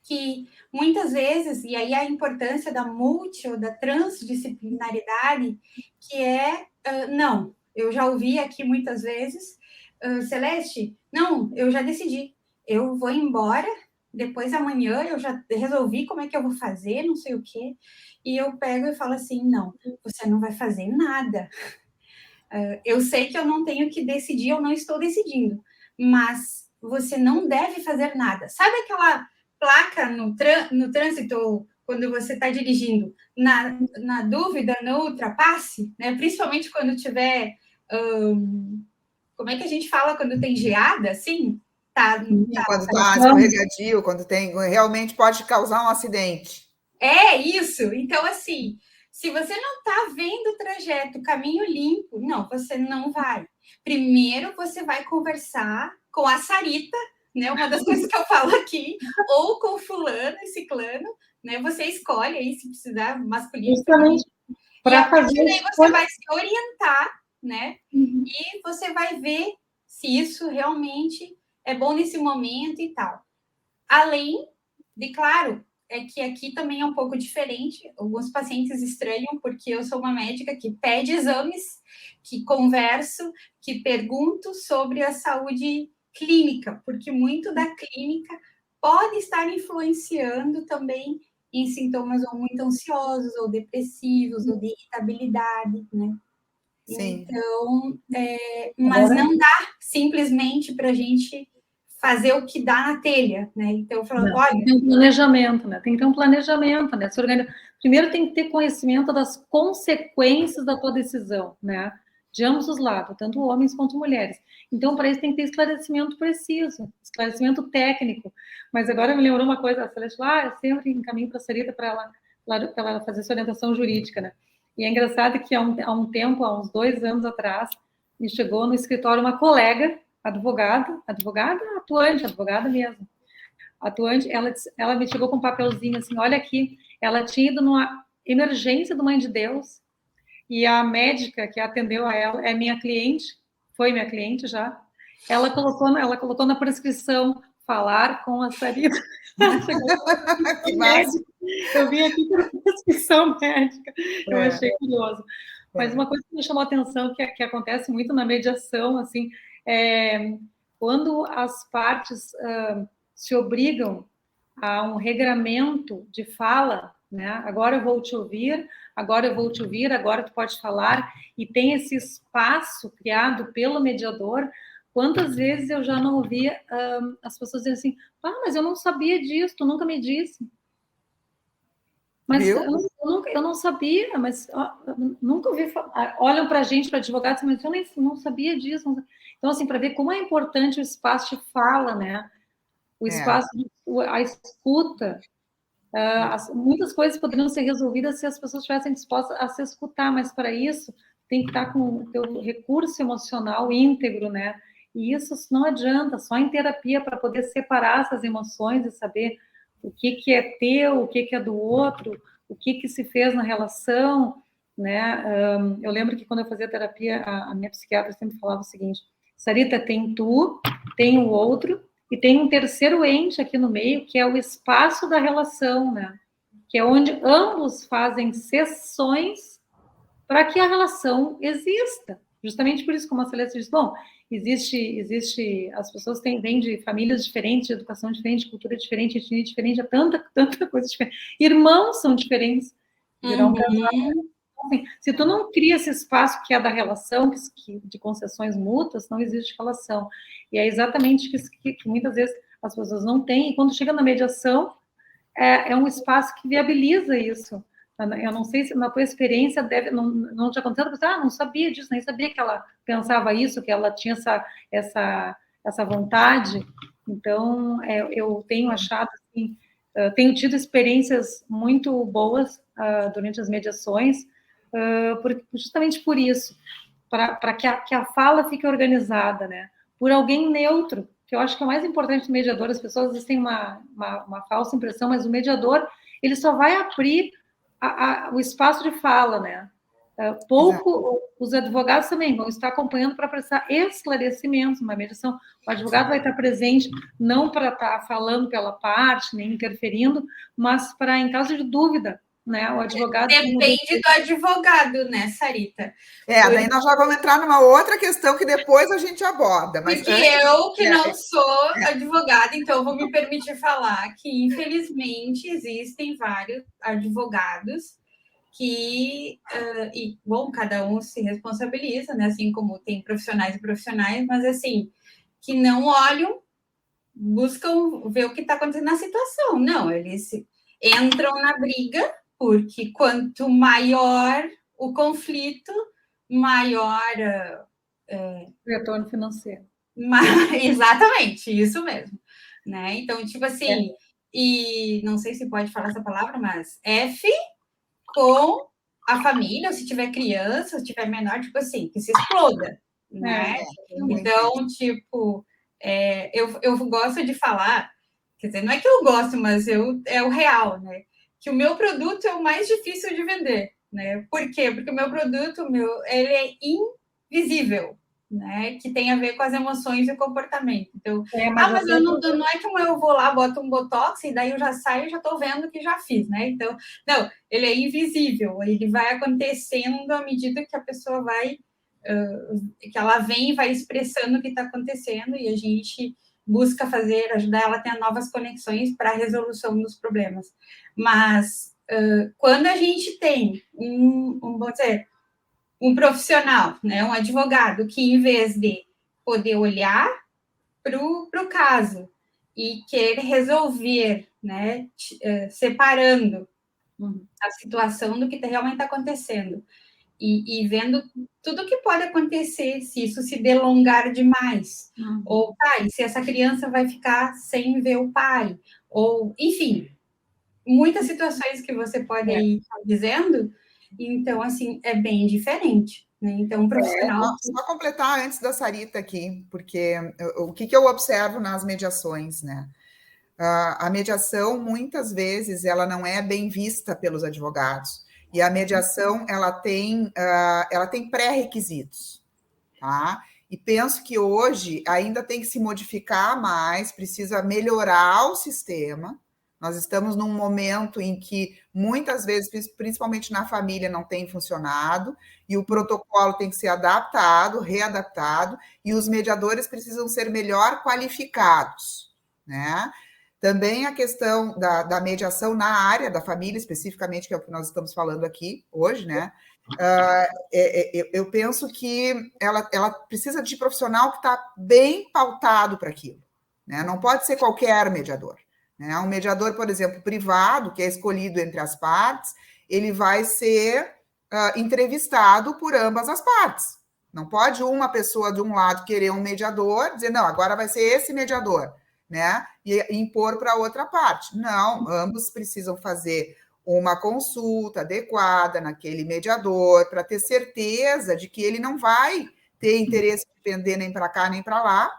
que muitas vezes, e aí a importância da multi ou da transdisciplinaridade, que é, não, eu já ouvi aqui muitas vezes, Celeste, não, eu já decidi, eu vou embora, depois amanhã eu já resolvi como é que eu vou fazer, não sei o quê, e eu pego e falo assim, não, você não vai fazer nada. Eu sei que eu não tenho que decidir, eu não estou decidindo, mas você não deve fazer nada. Sabe aquela placa no trânsito, quando você está dirigindo, na dúvida, não ultrapasse, né? Principalmente quando tiver... como é que a gente fala quando tem geada, assim? Quando está escorregadio, quando tem... Realmente pode causar um acidente. É isso. Então, assim, se você não está vendo o trajeto, caminho limpo, não, você não vai. Primeiro, você vai conversar com a Sarita, né? Uma das coisas que eu falo aqui, ou com fulano e ciclano, né? Você escolhe aí se precisar, masculino. Justamente para fazer. E aí você vai se orientar, né? Uhum. E você vai ver se isso realmente é bom nesse momento e tal. Além de, claro, é que aqui também é um pouco diferente. Alguns pacientes estranham, porque eu sou uma médica que pede exames, que converso, que pergunto sobre a saúde clínica, porque muito da clínica pode estar influenciando também em sintomas ou muito ansiosos, ou depressivos, ou de irritabilidade, né? Sim. Então, mas não dá simplesmente para a gente fazer o que dá na telha, né? Então, falando, olha... Tem que ter um planejamento, né? Tem que ter um planejamento, né? Primeiro tem que ter conhecimento das consequências da tua decisão, né? De ambos os lados, tanto homens quanto mulheres. Então, para isso tem que ter esclarecimento preciso, esclarecimento técnico. Mas agora me lembrou uma coisa, a Celeste, eu sempre encaminho para a Sarita para ela fazer essa orientação jurídica, né? E é engraçado que há um tempo, há uns 2 anos atrás, me chegou no escritório uma colega, advogada atuante, advogada mesmo, atuante, ela me chegou com um papelzinho assim, olha aqui, ela tinha ido numa emergência do Mãe de Deus, e a médica que atendeu a ela é minha cliente, foi minha cliente já, ela colocou na prescrição, falar com a Sarita. Que massa. Eu vim aqui por prescrição médica, eu achei curioso. Mas uma coisa que me chamou a atenção, que acontece muito na mediação, assim, quando as partes se obrigam a um regramento de fala, né? Agora eu vou te ouvir, agora tu pode falar, e tem esse espaço criado pelo mediador. Quantas vezes eu já não ouvi as pessoas dizendo assim, mas eu não sabia disso, tu nunca me disse. Mas eu não sabia, mas nunca ouvi falar. Olham para a gente, para advogados, mas eu não sabia disso. Então, assim, para ver como é importante o espaço de fala, né? O espaço, a escuta. Muitas coisas poderiam ser resolvidas se as pessoas estivessem dispostas a se escutar, mas para isso tem que estar com o teu recurso emocional íntegro, né? E isso não adianta, só em terapia para poder separar essas emoções e saber o que é teu, o que é do outro, o que se fez na relação, né? Eu lembro que quando eu fazia terapia, a minha psiquiatra sempre falava o seguinte, Sarita, tem tu, tem o outro, e tem um terceiro ente aqui no meio, que é o espaço da relação, né? Que é onde ambos fazem cessões para que a relação exista. Justamente por isso, como a Celeste disse, bom, existe, as pessoas vêm de famílias diferentes, de educação diferente, cultura diferente, etnia diferente, é tanta coisa diferente. Irmãos são diferentes, virão casal. Assim, se tu não cria esse espaço que é da relação, de concessões mútuas, não existe relação. E é exatamente isso que muitas vezes as pessoas não têm, e quando chega na mediação, é um espaço que viabiliza isso. Eu não sei se na tua experiência não te aconteceu, você não sabia disso, nem sabia que ela pensava isso, que ela tinha essa vontade. Então, eu tenho achado, assim, tenho tido experiências muito boas durante as mediações, justamente por isso, para que a fala fique organizada, né? Por alguém neutro, que eu acho que é o mais importante do mediador. As pessoas têm uma falsa impressão, mas o mediador, ele só vai abrir o espaço de fala, né? Pouco, os advogados também vão estar acompanhando para prestar esclarecimentos, uma mediação. O advogado vai estar presente não para estar falando pela parte, nem interferindo, mas para, em caso de dúvida, né? O advogado... Depende do advogado, né, Sarita? Daí nós já vamos entrar numa outra questão que depois a gente aborda. Mas porque eu, que não sou advogada, então vou me permitir falar que, infelizmente, existem vários advogados que, cada um se responsabiliza, né? Assim como tem profissionais e profissionais, mas assim, que não olham, buscam ver o que está acontecendo na situação. Não, eles entram na briga, porque quanto maior o conflito, maior retorno financeiro. Exatamente, isso mesmo. Né? Então, tipo assim, e não sei se pode falar essa palavra, mas F com a família, ou se tiver criança, se tiver menor, tipo assim, que se exploda, né? Então, tipo, eu gosto de falar, quer dizer, não é que eu gosto, mas é o real, né? Que o meu produto é o mais difícil de vender, né? Por quê? Porque o meu produto, ele é invisível, né? Que tem a ver com as emoções e o comportamento. Então, mas eu não é que eu vou lá, boto um botox e daí eu já saio e já estou vendo que já fiz, né? Então, não, ele é invisível, ele vai acontecendo à medida que a pessoa vai, que ela vem e vai expressando o que está acontecendo e a gente busca ajudar ela a ter novas conexões para a resolução dos problemas. Mas quando a gente tem vamos dizer, um profissional, né, um advogado, que em vez de poder olhar para o caso e querer resolver, né, separando a situação do que realmente está acontecendo e vendo tudo que pode acontecer se isso se delongar demais, ou e se essa criança vai ficar sem ver o pai, ou, enfim, muitas situações que você pode ir dizendo. Então, assim, é bem diferente, né? Então, um profissional... Só completar antes da Sarita aqui, porque o que eu observo nas mediações, né? A mediação, muitas vezes, ela não é bem vista pelos advogados. E a mediação, ela tem pré-requisitos, tá? E penso que hoje ainda tem que se modificar mais, precisa melhorar o sistema. Nós estamos num momento em que, muitas vezes, principalmente na família, não tem funcionado, e o protocolo tem que ser adaptado, readaptado, e os mediadores precisam ser melhor qualificados, né? Também a questão da mediação na área da família, especificamente, que é o que nós estamos falando aqui hoje, né? Eu penso que ela precisa de profissional que está bem pautado para aquilo, né? Não pode ser qualquer mediador. Né? Um mediador, por exemplo, privado, que é escolhido entre as partes, ele vai ser entrevistado por ambas as partes. Não pode uma pessoa de um lado querer um mediador, dizer, não, agora vai ser esse mediador, né? E impor para a outra parte. Não, ambos precisam fazer uma consulta adequada naquele mediador para ter certeza de que ele não vai ter interesse de pender nem para cá nem para lá,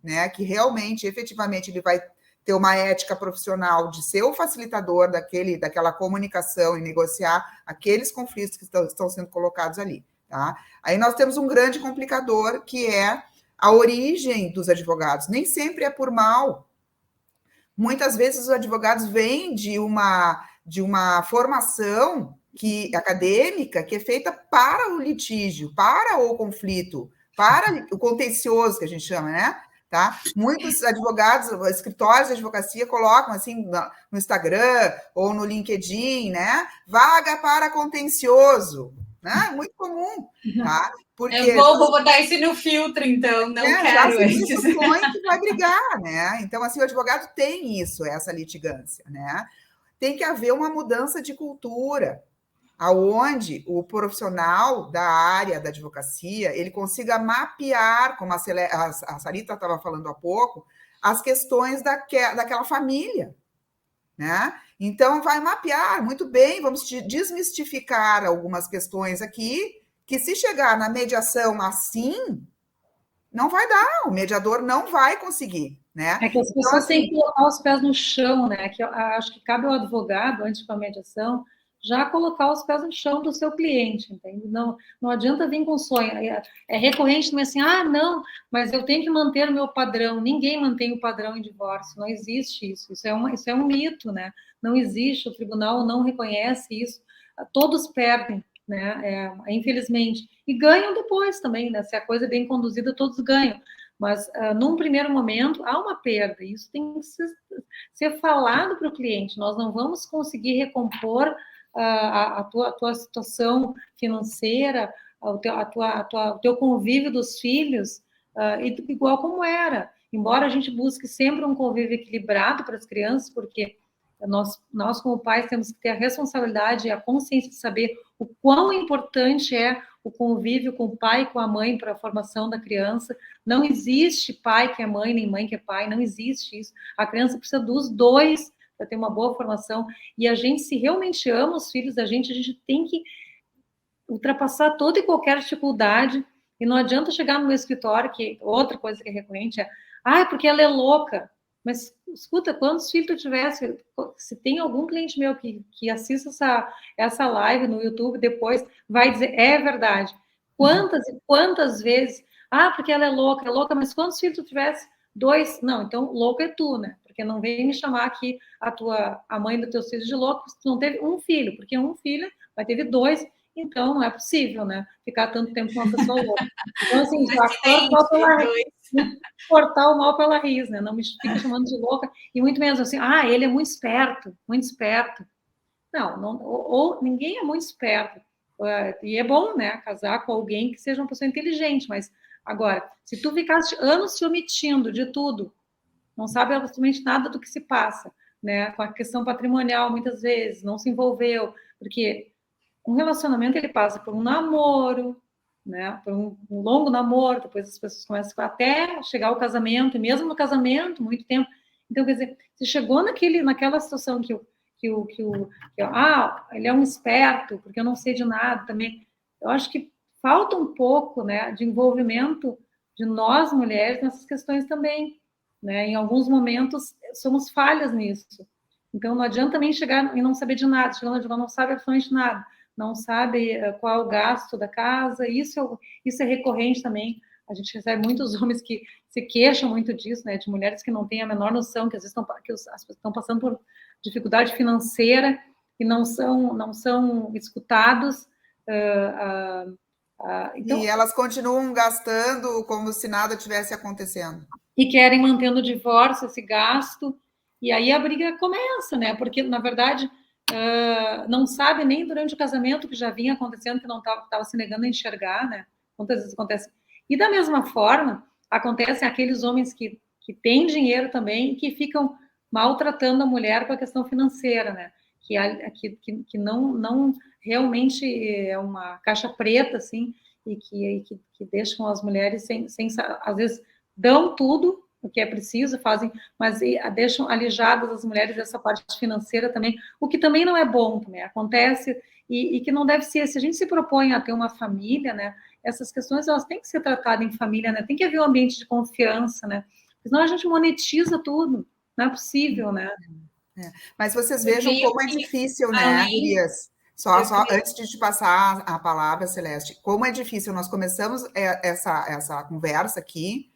né? Que realmente, efetivamente, ele vai ter uma ética profissional de ser o facilitador daquela comunicação e negociar aqueles conflitos que estão sendo colocados ali. Tá? Aí nós temos um grande complicador, que é a origem dos advogados. Nem sempre é por mal. Muitas vezes os advogados vêm de uma formação acadêmica que é feita para o litígio, para o conflito, para o contencioso, que a gente chama, né? Tá? Muitos advogados, escritórios de advocacia colocam assim no Instagram ou no LinkedIn, né? Vaga para contencioso, né? Muito comum, tá? Porque vou botar isso no filtro, então, não quero esses. Que vai brigar, né? Então, assim, o advogado tem essa litigância, né? Tem que haver uma mudança de cultura, aonde o profissional da área da advocacia ele consiga mapear, como a Sarita estava falando há pouco, as questões daquela família, né? Então, vai mapear, muito bem, vamos desmistificar algumas questões aqui, que se chegar na mediação assim, não vai dar, o mediador não vai conseguir, né? É que as pessoas têm que colocar os pés no chão, né? Que eu acho que cabe ao advogado, antes de uma mediação, já colocar os pés no chão do seu cliente, entende? Não adianta vir com sonho. É recorrente também assim, não, mas eu tenho que manter o meu padrão. Ninguém mantém o padrão em divórcio, não existe isso. Isso é um mito, né? Não existe, o tribunal não reconhece isso. Todos perdem, né? Infelizmente. E ganham depois também, né? Se a coisa é bem conduzida, todos ganham. Mas, num primeiro momento, há uma perda. Isso tem que ser falado para o cliente. Nós não vamos conseguir recompor a tua situação financeira, o teu convívio dos filhos, igual como era. Embora a gente busque sempre um convívio equilibrado para as crianças, porque nós, como pais, temos que ter a responsabilidade e a consciência de saber o quão importante é o convívio com o pai e com a mãe para a formação da criança. Não existe pai que é mãe, nem mãe que é pai, não existe isso. A criança precisa dos dois para ter uma boa formação. E a gente, se realmente ama os filhos da gente, a gente tem que ultrapassar toda e qualquer dificuldade. E não adianta chegar no meu escritório, que outra coisa que é recorrente é, porque ela é louca. Mas, escuta, quantos filhos tu tivesse? Se tem algum cliente meu que assista essa live no YouTube depois, vai dizer, é verdade. Quantas e quantas vezes? Porque ela é louca, mas quantos filhos tu tivesse? 2? Não, então louco é tu, né? Porque não vem me chamar aqui a mãe dos teus filhos de louco, se tu não teve um filho, porque um filho, mas teve 2, então não é possível, né? Ficar tanto tempo com uma pessoa louca. Então, assim, cortar o mal pela raiz, né? Não me fica chamando de louca, e muito menos assim, ele é muito esperto, muito esperto. Não, ou ninguém é muito esperto. E é bom, né, casar com alguém que seja uma pessoa inteligente, mas agora, se tu ficasse anos se omitindo de tudo, não sabe absolutamente nada do que se passa, né, com a questão patrimonial, muitas vezes, não se envolveu, porque um relacionamento, ele passa por um namoro, né, por um longo namoro, depois as pessoas começam até chegar ao casamento, e mesmo no casamento, muito tempo. Então, quer dizer, se chegou naquela situação que ele é um esperto, porque eu não sei de nada também, eu acho que falta um pouco, né, de envolvimento de nós, mulheres, nessas questões também, né, em alguns momentos somos falhas nisso, então não adianta também chegar e não saber de nada, chegando de não sabe absolutamente nada, não sabe qual é o gasto da casa, isso é recorrente também. A gente recebe muitos homens que se queixam muito disso, né, de mulheres que não têm a menor noção, que às vezes estão passando por dificuldade financeira e não são escutados. Então, e elas continuam gastando como se nada tivesse acontecendo. E querem manter no divórcio esse gasto, e aí a briga começa, né? Porque, na verdade, não sabe nem durante o casamento que já vinha acontecendo, que não estava se negando a enxergar, né? Quantas vezes acontece? E da mesma forma, acontecem aqueles homens que têm dinheiro também e que ficam maltratando a mulher com a questão financeira, né? Que não realmente é uma caixa preta, assim, e que deixam as mulheres sem às vezes dão tudo o que é preciso, fazem, mas deixam alijadas as mulheres dessa parte financeira também, o que também não é bom, também acontece, e que não deve ser. Se a gente se propõe a ter uma família, né, essas questões, elas têm que ser tratadas em família, né, tem que haver um ambiente de confiança, né, senão a gente monetiza tudo, não é possível, né. Mas vocês vejam como é difícil, né, Gurias? Só antes de te passar a palavra, Celeste, como é difícil. Nós começamos essa conversa aqui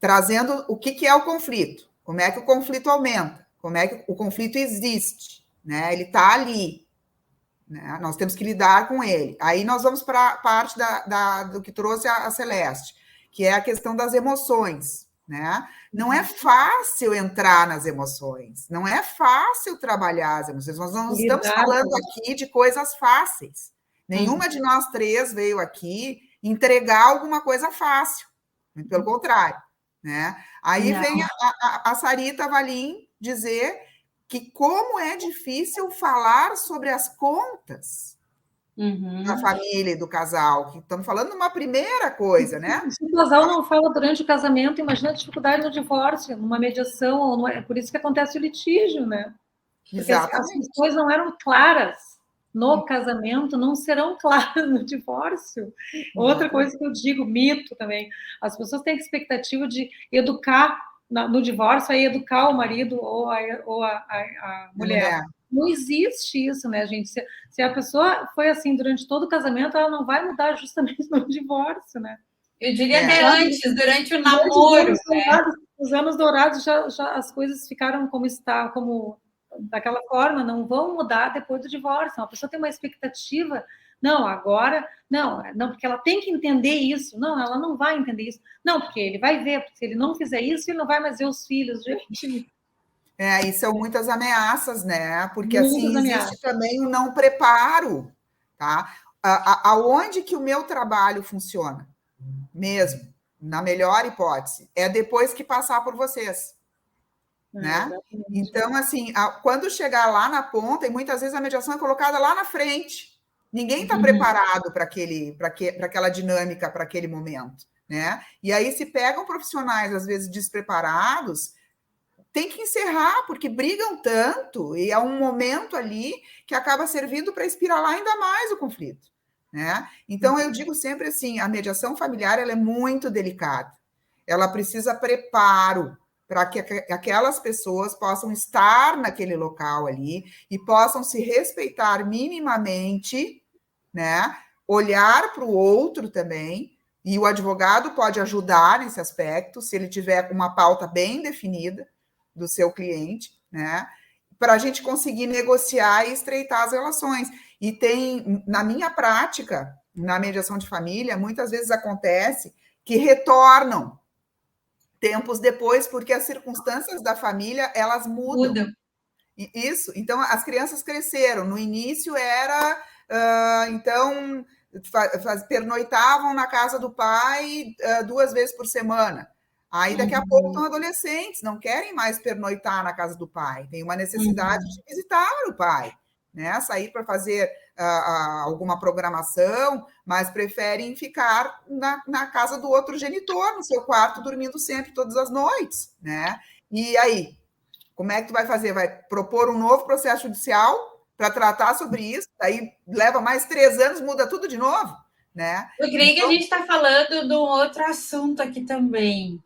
trazendo o que é o conflito, como é que o conflito aumenta, como é que o conflito existe, né? Ele está ali, né? Nós temos que lidar com ele. Aí nós vamos para a parte do que trouxe a Celeste, que é a questão das emoções, né? Não é fácil entrar nas emoções, não é fácil trabalhar as emoções. Nós não estamos falando aqui de coisas fáceis. Nenhuma de nós três veio aqui entregar alguma coisa fácil, pelo contrário. Né? Aí vem a Sarita Valim dizer que como é difícil falar sobre as contas da família e do casal, que estamos falando de uma primeira coisa, né? Se o casal não fala durante o casamento, imagina a dificuldade no divórcio, numa mediação, é por isso que acontece o litígio, né? Porque as questões não eram claras, no casamento não serão claras no divórcio. Outra coisa que eu digo, mito também, as pessoas têm a expectativa de educar no divórcio, aí educar o marido ou a mulher. Não existe isso, né, gente? Se a pessoa foi assim durante todo o casamento, ela não vai mudar justamente no divórcio, né? Eu diria até antes, durante o namoro. Os anos dourados já as coisas ficaram como daquela forma, não vão mudar depois do divórcio. A pessoa tem uma expectativa, não, agora, não, porque ela tem que entender isso. Não, ela não vai entender isso. Não, porque ele vai ver, porque se ele não fizer isso, ele não vai mais ver os filhos, gente. E são muitas ameaças, né? Porque assim existe também o não preparo, tá? Aonde que o meu trabalho funciona? Mesmo, na melhor hipótese, é depois que passar por vocês, né? Então, assim, quando chegar lá na ponta, e muitas vezes a mediação é colocada lá na frente, ninguém está preparado para aquela dinâmica, para aquele momento, né? E aí se pegam profissionais, às vezes, despreparados, tem que encerrar, porque brigam tanto, e é um momento ali que acaba servindo para espiralar ainda mais o conflito. Né? Então, eu digo sempre assim, a mediação familiar ela é muito delicada. Ela precisa preparo para que aquelas pessoas possam estar naquele local ali e possam se respeitar minimamente, né? Olhar para o outro também, e o advogado pode ajudar nesse aspecto, se ele tiver uma pauta bem definida do seu cliente, né? Para a gente conseguir negociar e estreitar as relações. E tem, na minha prática, na mediação de família, muitas vezes acontece que retornam tempos depois, porque as circunstâncias da família, elas mudam. Isso, então as crianças cresceram. No início era, então, pernoitavam na casa do pai 2 vezes por semana. Aí, daqui a pouco, estão adolescentes, não querem mais pernoitar na casa do pai, tem uma necessidade de visitar o pai, né? Sair para fazer alguma programação, mas preferem ficar na casa do outro genitor, no seu quarto, dormindo sempre, todas as noites, né? E aí, como é que tu vai fazer? Vai propor um novo processo judicial para tratar sobre isso? Aí leva mais 3 anos, muda tudo de novo, né? Eu creio que a gente está falando de um outro assunto aqui também,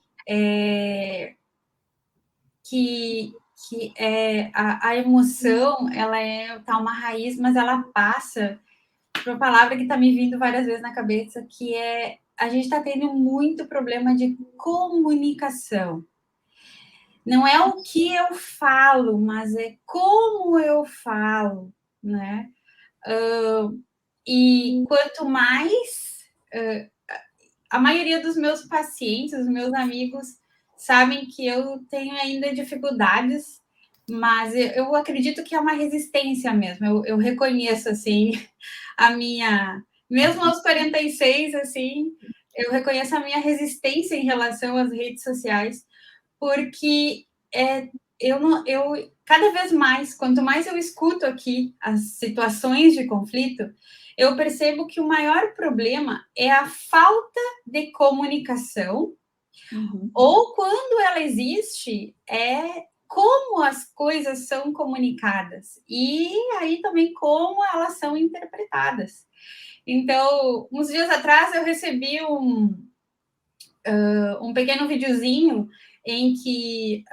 que é a emoção, ela tá uma raiz, mas ela passa por uma palavra que está me vindo várias vezes na cabeça, que é a gente está tendo muito problema de comunicação. Não é o que eu falo, mas é como eu falo, né? E quanto mais a maioria dos meus pacientes, os meus amigos, sabem que eu tenho ainda dificuldades, mas eu acredito que é uma resistência mesmo. Eu reconheço, assim, a minha... Mesmo aos 46, assim, eu reconheço a minha resistência em relação às redes sociais, porque cada vez mais, quanto mais eu escuto aqui as situações de conflito, eu percebo que o maior problema é a falta de comunicação, ou quando ela existe, é como as coisas são comunicadas, e aí também como elas são interpretadas. Então, uns dias atrás eu recebi um pequeno videozinho em que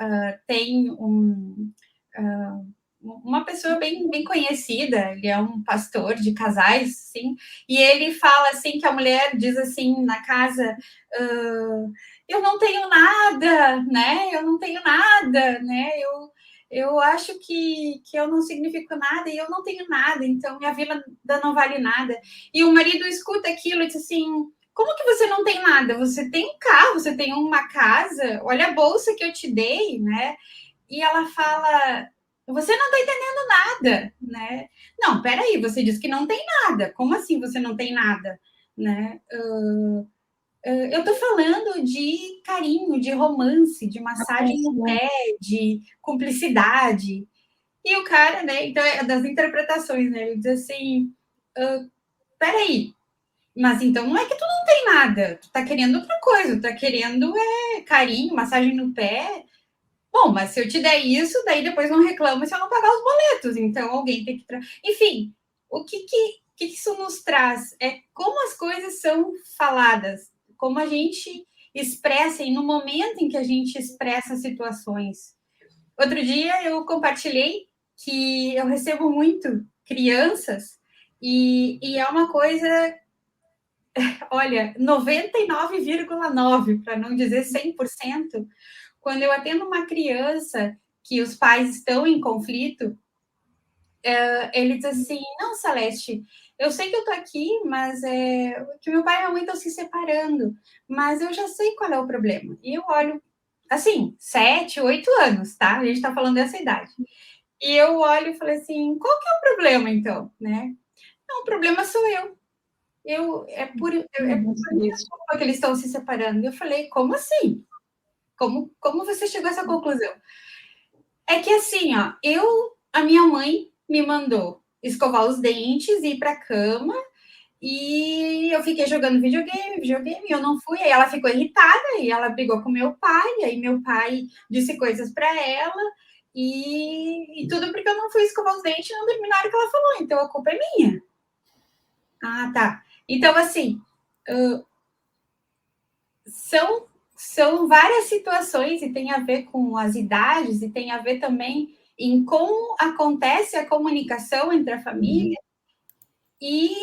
tem uma pessoa bem conhecida, ele é um pastor de casais, assim, e ele fala assim que a mulher diz assim na casa, eu não tenho nada, né? Eu não tenho nada, né? Eu acho que eu não significo nada e eu não tenho nada, então minha vida não vale nada. E o marido escuta aquilo e diz assim, como que você não tem nada? Você tem um carro, você tem uma casa, olha a bolsa que eu te dei, né? E ela fala, você não está entendendo nada, né? Não, peraí, você disse que não tem nada. Como assim você não tem nada? Né? Eu estou falando de carinho, de romance, de massagem no pé, de cumplicidade. E o cara, né? Então, é das interpretações, né? Ele diz assim, peraí, mas então não é que tu não tem nada, tu tá querendo outra coisa, tu tá querendo carinho, massagem no pé. Bom, mas se eu te der isso, daí depois não reclama se eu não pagar os boletos. Então alguém tem que... Enfim, o que isso nos traz? É como as coisas são faladas, como a gente expressa, e no momento em que a gente expressa situações. Outro dia eu compartilhei que eu recebo muito crianças e é uma coisa, olha, 99,9%, para não dizer 100%, quando eu atendo uma criança que os pais estão em conflito, ele diz assim, não, Celeste, eu sei que eu tô aqui, mas que meu pai e minha mãe estão se separando, mas eu já sei qual é o problema. E eu olho, assim, 7, 8 anos, tá? A gente tá falando dessa idade. E eu olho e falei assim, qual que é o problema, então, né? Não, o problema sou eu. É por minha culpa que eles estão se separando. Eu falei, como assim? Como você chegou a essa conclusão? É que assim, ó, a minha mãe me mandou escovar os dentes e ir para a cama e eu fiquei jogando videogame, e eu não fui. Aí ela ficou irritada e ela brigou com meu pai, aí meu pai disse coisas para ela e tudo porque eu não fui escovar os dentes e não dormi na hora que ela falou, então a culpa é minha. Ah, tá. Então, assim, são várias situações e tem a ver com as idades e tem a ver também em como acontece a comunicação entre a família e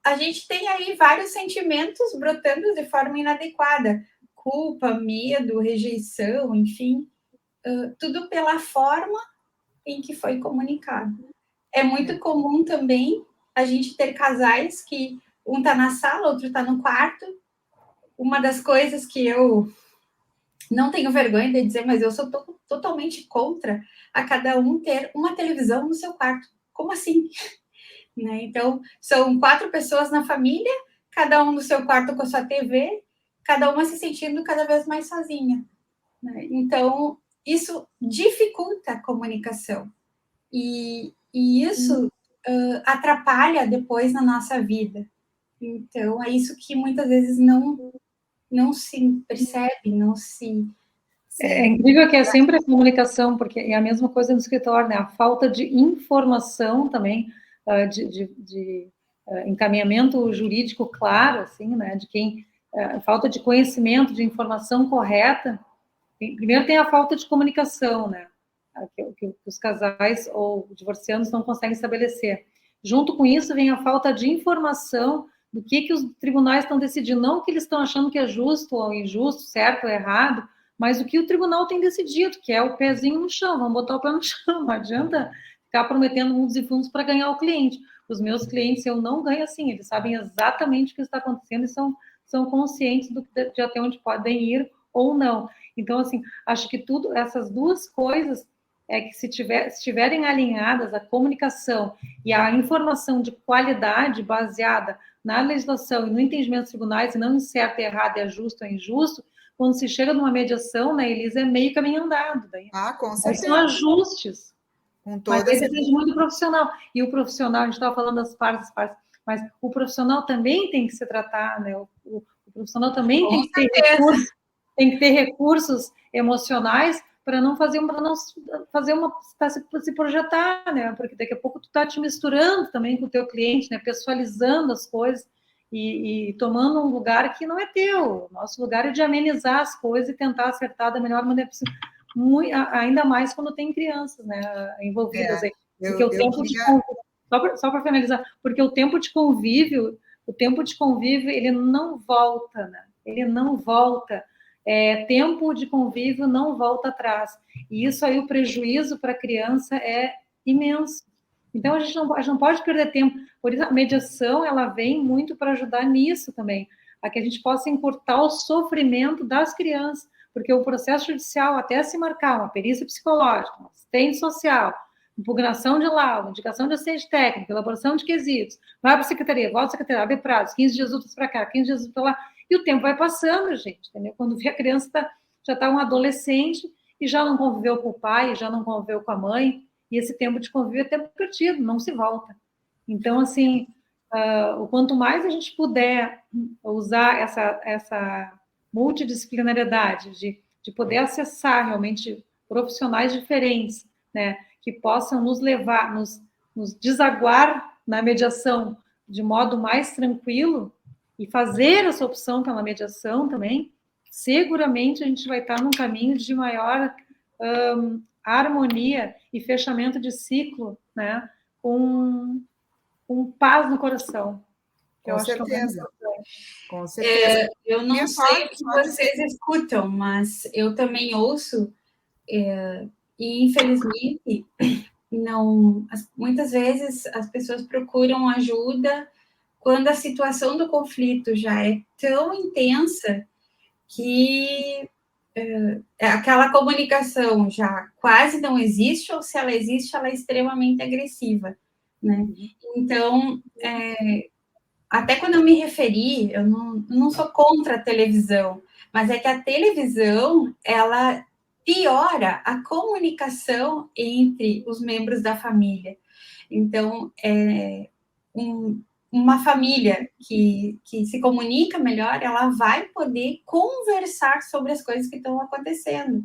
a gente tem aí vários sentimentos brotando de forma inadequada, culpa, medo, rejeição, enfim, tudo pela forma em que foi comunicado. É muito comum também a gente ter casais que um está na sala, outro está no quarto. Uma das coisas que eu não tenho vergonha de dizer, mas eu sou totalmente contra a cada um ter uma televisão no seu quarto. Como assim? Né? Então, são 4 pessoas na família, cada um no seu quarto com a sua TV, cada uma se sentindo cada vez mais sozinha. Né? Então, isso dificulta a comunicação. E isso atrapalha depois na nossa vida. Então, é isso que muitas vezes não se percebe, não se... É incrível que é sempre a comunicação, porque é a mesma coisa no escritório, né? A falta de informação também, de encaminhamento jurídico claro, assim, né? De quem... falta de conhecimento, de informação correta. Primeiro tem a falta de comunicação, né? Que os casais ou divorcianos não conseguem estabelecer. Junto com isso vem a falta de informação do que os tribunais estão decidindo, não o que eles estão achando que é justo ou injusto, certo ou errado, mas o que o tribunal tem decidido, que é o pezinho no chão, vamos botar o pé no chão, não adianta ficar prometendo mundos e fundos para ganhar o cliente. Os meus clientes, eu não ganho assim, eles sabem exatamente o que está acontecendo e são conscientes de até onde podem ir ou não. Então, assim, acho que essas duas coisas que se estiverem alinhadas, a comunicação e a informação de qualidade baseada na legislação e no entendimento dos tribunais, e não em certo, errado, é justo ou injusto, quando se chega numa mediação, né, Elisa, é meio caminho andado. Daí. Com certeza. São ajustes. Com toda mas depende muito do profissional. E o profissional, a gente estava falando das partes, mas o profissional também tem que se tratar, né? O profissional também tem que ter recursos emocionais para não fazer se projetar, né? Porque daqui a pouco tu tá te misturando também com o teu cliente, né? Pessoalizando as coisas e tomando um lugar que não é teu. Nosso lugar é de amenizar as coisas e tentar acertar da melhor maneira possível. Ainda mais quando tem crianças, né, envolvidas aí. Porque o tempo de convívio, só para finalizar, porque o tempo de convívio, ele não volta, né? Ele não volta. Tempo de convívio não volta atrás. E isso aí, o prejuízo para a criança é imenso. Então, a gente não pode perder tempo. Por isso, a mediação, ela vem muito para ajudar nisso também, a que a gente possa encurtar o sofrimento das crianças, porque o processo judicial, até se marcar uma perícia psicológica, uma assistente social, impugnação de laudo, indicação de assistente técnico, elaboração de quesitos, vai para a secretaria, volta à secretaria, abre prazos, 15 dias úteis para cá, 15 dias úteis para lá, e o tempo vai passando, gente, entendeu? Quando vê a criança já está um adolescente e já não conviveu com o pai, já não conviveu com a mãe, e esse tempo de convívio é tempo perdido, não se volta. Então, assim, o quanto mais a gente puder usar essa multidisciplinariedade, de poder acessar realmente profissionais diferentes, né, que possam nos levar, nos desaguar na mediação de modo mais tranquilo e fazer essa opção pela mediação também, seguramente a gente vai estar num caminho de maior harmonia e fechamento de ciclo, né? Com paz no coração. Com certeza. Com certeza. Eu não sei o que vocês escutam, mas eu também ouço, e infelizmente, não, muitas vezes as pessoas procuram ajuda quando a situação do conflito já é tão intensa que aquela comunicação já quase não existe, ou se ela existe, ela é extremamente agressiva, né? Então, até quando eu me referi, eu não sou contra a televisão, mas é que a televisão, ela piora a comunicação entre os membros da família. Então, uma família que se comunica melhor, ela vai poder conversar sobre as coisas que estão acontecendo.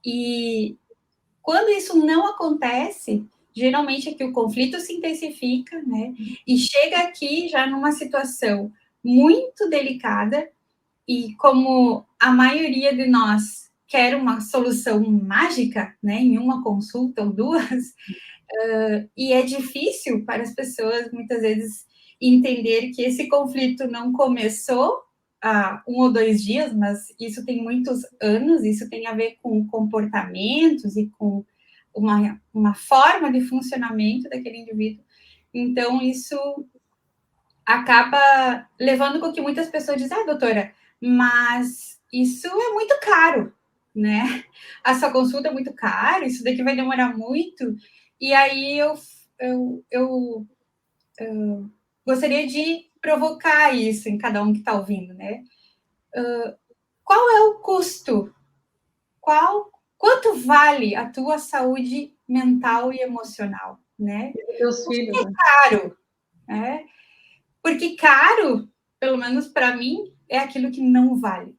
E quando isso não acontece, geralmente é que o conflito se intensifica, né? E chega aqui já numa situação muito delicada, e como a maioria de nós quer uma solução mágica, né, em uma consulta ou duas, e é difícil para as pessoas, muitas vezes, entender que esse conflito não começou há 1 ou 2 dias, mas isso tem muitos anos, isso tem a ver com comportamentos e com uma forma de funcionamento daquele indivíduo. Então, isso acaba levando com que muitas pessoas dizem, doutora, mas isso é muito caro, né? A sua consulta é muito cara, isso daqui vai demorar muito. E aí eu gostaria de provocar isso em cada um que está ouvindo, né? Qual é o custo? Quanto vale a tua saúde mental e emocional, né? Teus filhos, é caro, né? Porque caro, pelo menos para mim, é aquilo que não vale.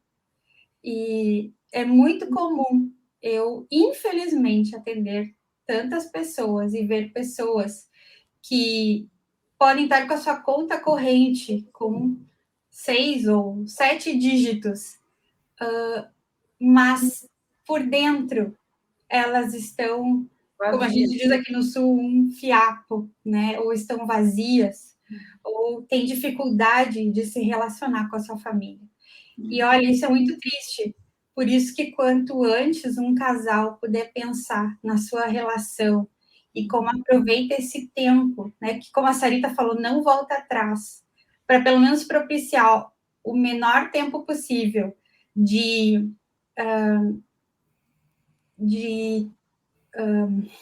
E é muito comum eu, infelizmente, atender tantas pessoas e ver pessoas que podem estar com a sua conta corrente com 6 ou 7 dígitos, mas por dentro elas estão, como a gente diz aqui no Sul, um fiapo, né? Ou estão vazias, ou têm dificuldade de se relacionar com a sua família. E olha, isso é muito triste. Por isso que quanto antes um casal puder pensar na sua relação e como aproveita esse tempo, né? Que como a Sarita falou, não volta atrás, para pelo menos propiciar o menor tempo possível de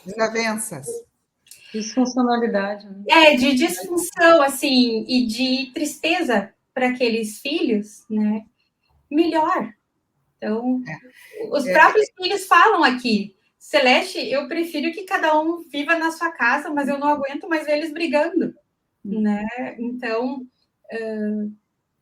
desavenças. Disfuncionalidade. Né? De disfunção, assim, e de tristeza para aqueles filhos, né? Melhor. Então, os próprios filhos falam aqui, Celeste, eu prefiro que cada um viva na sua casa, mas eu não aguento mais ver eles brigando, né? Então,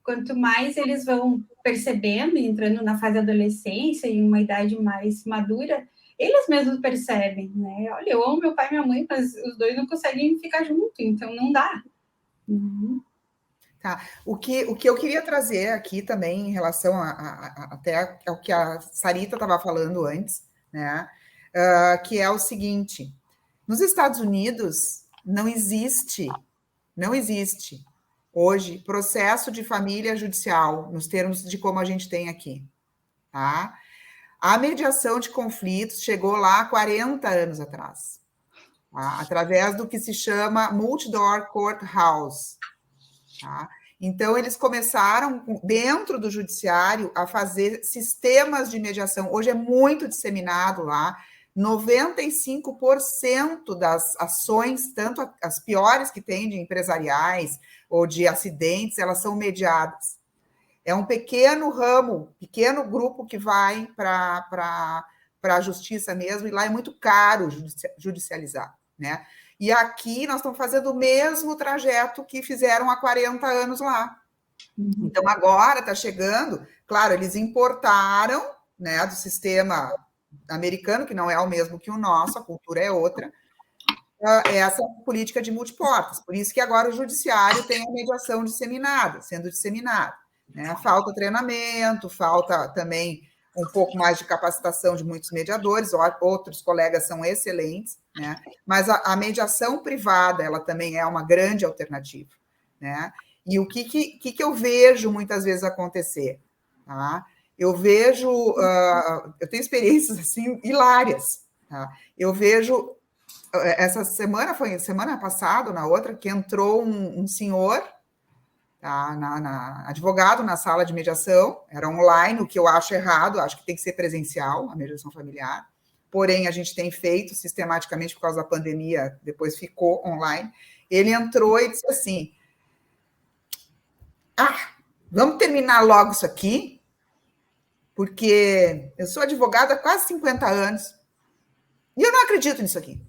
quanto mais eles vão percebendo, entrando na fase da adolescência, em uma idade mais madura, eles mesmos percebem, né? Olha, eu amo meu pai e minha mãe, mas os dois não conseguem ficar juntos, então não dá. Tá. O que eu queria trazer aqui também, em relação até ao que a Sarita estava falando antes, né? Que é o seguinte: nos Estados Unidos não existe hoje processo de família judicial, nos termos de como a gente tem aqui, tá? A mediação de conflitos chegou lá há 40 anos atrás, tá? Através do que se chama Multi-Door Courthouse, tá? Então, eles começaram, dentro do judiciário, a fazer sistemas de mediação. Hoje é muito disseminado lá. 95% das ações, tanto as piores que tem de empresariais ou de acidentes, elas são mediadas. É um pequeno ramo, pequeno grupo que vai para a justiça mesmo, e lá é muito caro judicializar, né? E aqui nós estamos fazendo o mesmo trajeto que fizeram há 40 anos lá. Então, agora está chegando, claro, eles importaram, né, do sistema americano, que não é o mesmo que o nosso, a cultura é outra, essa política de multiportas. Por isso que agora o judiciário tem a mediação disseminada, sendo disseminada. Né? Falta treinamento, falta também um pouco mais de capacitação de muitos mediadores, outros colegas são excelentes, né? Mas a mediação privada, ela também é uma grande alternativa. Né? E o que eu vejo muitas vezes acontecer? Tá? Eu vejo, eu tenho experiências assim hilárias. Tá? Eu vejo, essa semana, foi semana passada, na outra, que entrou um senhor, tá, advogado na sala de mediação, era online, o que eu acho errado, acho que tem que ser presencial, a mediação familiar, porém a gente tem feito sistematicamente por causa da pandemia, depois ficou online. Ele entrou e disse assim, vamos terminar logo isso aqui, porque eu sou advogada há quase 50 anos e eu não acredito nisso aqui.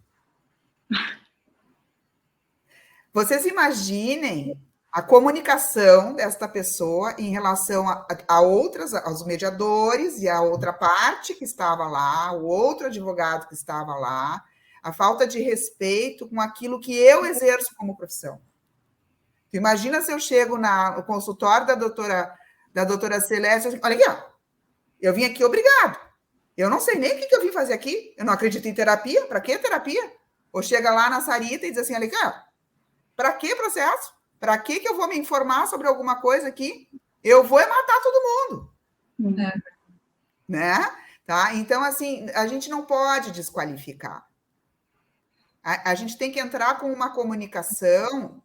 Vocês imaginem a comunicação desta pessoa em relação a outras, aos mediadores e a outra parte que estava lá, o outro advogado que estava lá, a falta de respeito com aquilo que eu exerço como profissão. Imagina se eu chego no consultório da doutora Celeste, assim, olha aqui, ó, eu vim aqui obrigado. Eu não sei nem o que eu vim fazer aqui. Eu não acredito em terapia. Para que terapia? Ou chega lá na Sarita e diz assim, olha aqui, ó, para que processo? Para que eu vou me informar sobre alguma coisa aqui? Eu vou matar todo mundo. Né? Tá? Então, assim, a gente não pode desqualificar. A gente tem que entrar com uma comunicação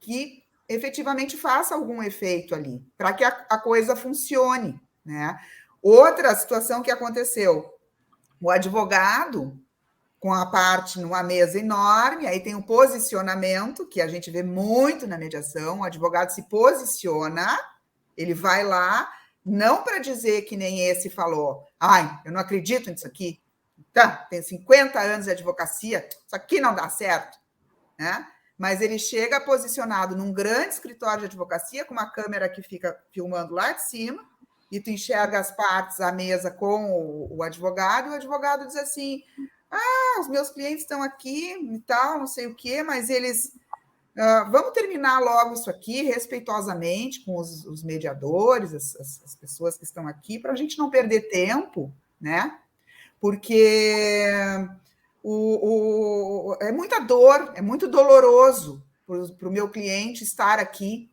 que efetivamente faça algum efeito ali, para que a coisa funcione. Né? Outra situação que aconteceu, o advogado com a parte numa mesa enorme, aí tem um posicionamento, que a gente vê muito na mediação, o advogado se posiciona, ele vai lá, não para dizer que nem esse falou, eu não acredito nisso aqui, tenho 50 anos de advocacia, isso aqui não dá certo, né? Mas ele chega posicionado num grande escritório de advocacia, com uma câmera que fica filmando lá de cima, e tu enxerga as partes, a mesa com o advogado, e o advogado diz assim, os meus clientes estão aqui e tal, não sei o quê, mas eles... vamos terminar logo isso aqui, respeitosamente, com os mediadores, as pessoas que estão aqui, para a gente não perder tempo, né? Porque é muita dor, é muito doloroso para o meu cliente estar aqui,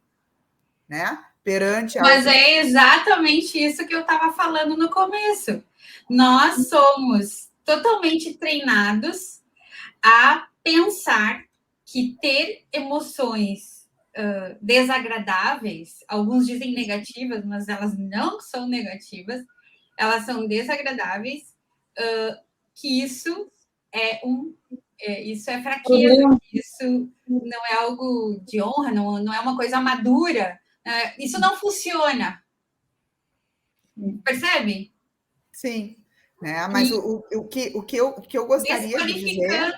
né? Perante a... Mas é exatamente isso que eu estava falando no começo. Nós somos totalmente treinados a pensar que ter emoções desagradáveis, alguns dizem negativas, mas elas não são negativas, elas são desagradáveis, que isso é fraqueza, isso não é algo de honra, não é uma coisa madura, isso não funciona. Percebe? Sim. Né? Mas o que eu gostaria de dizer...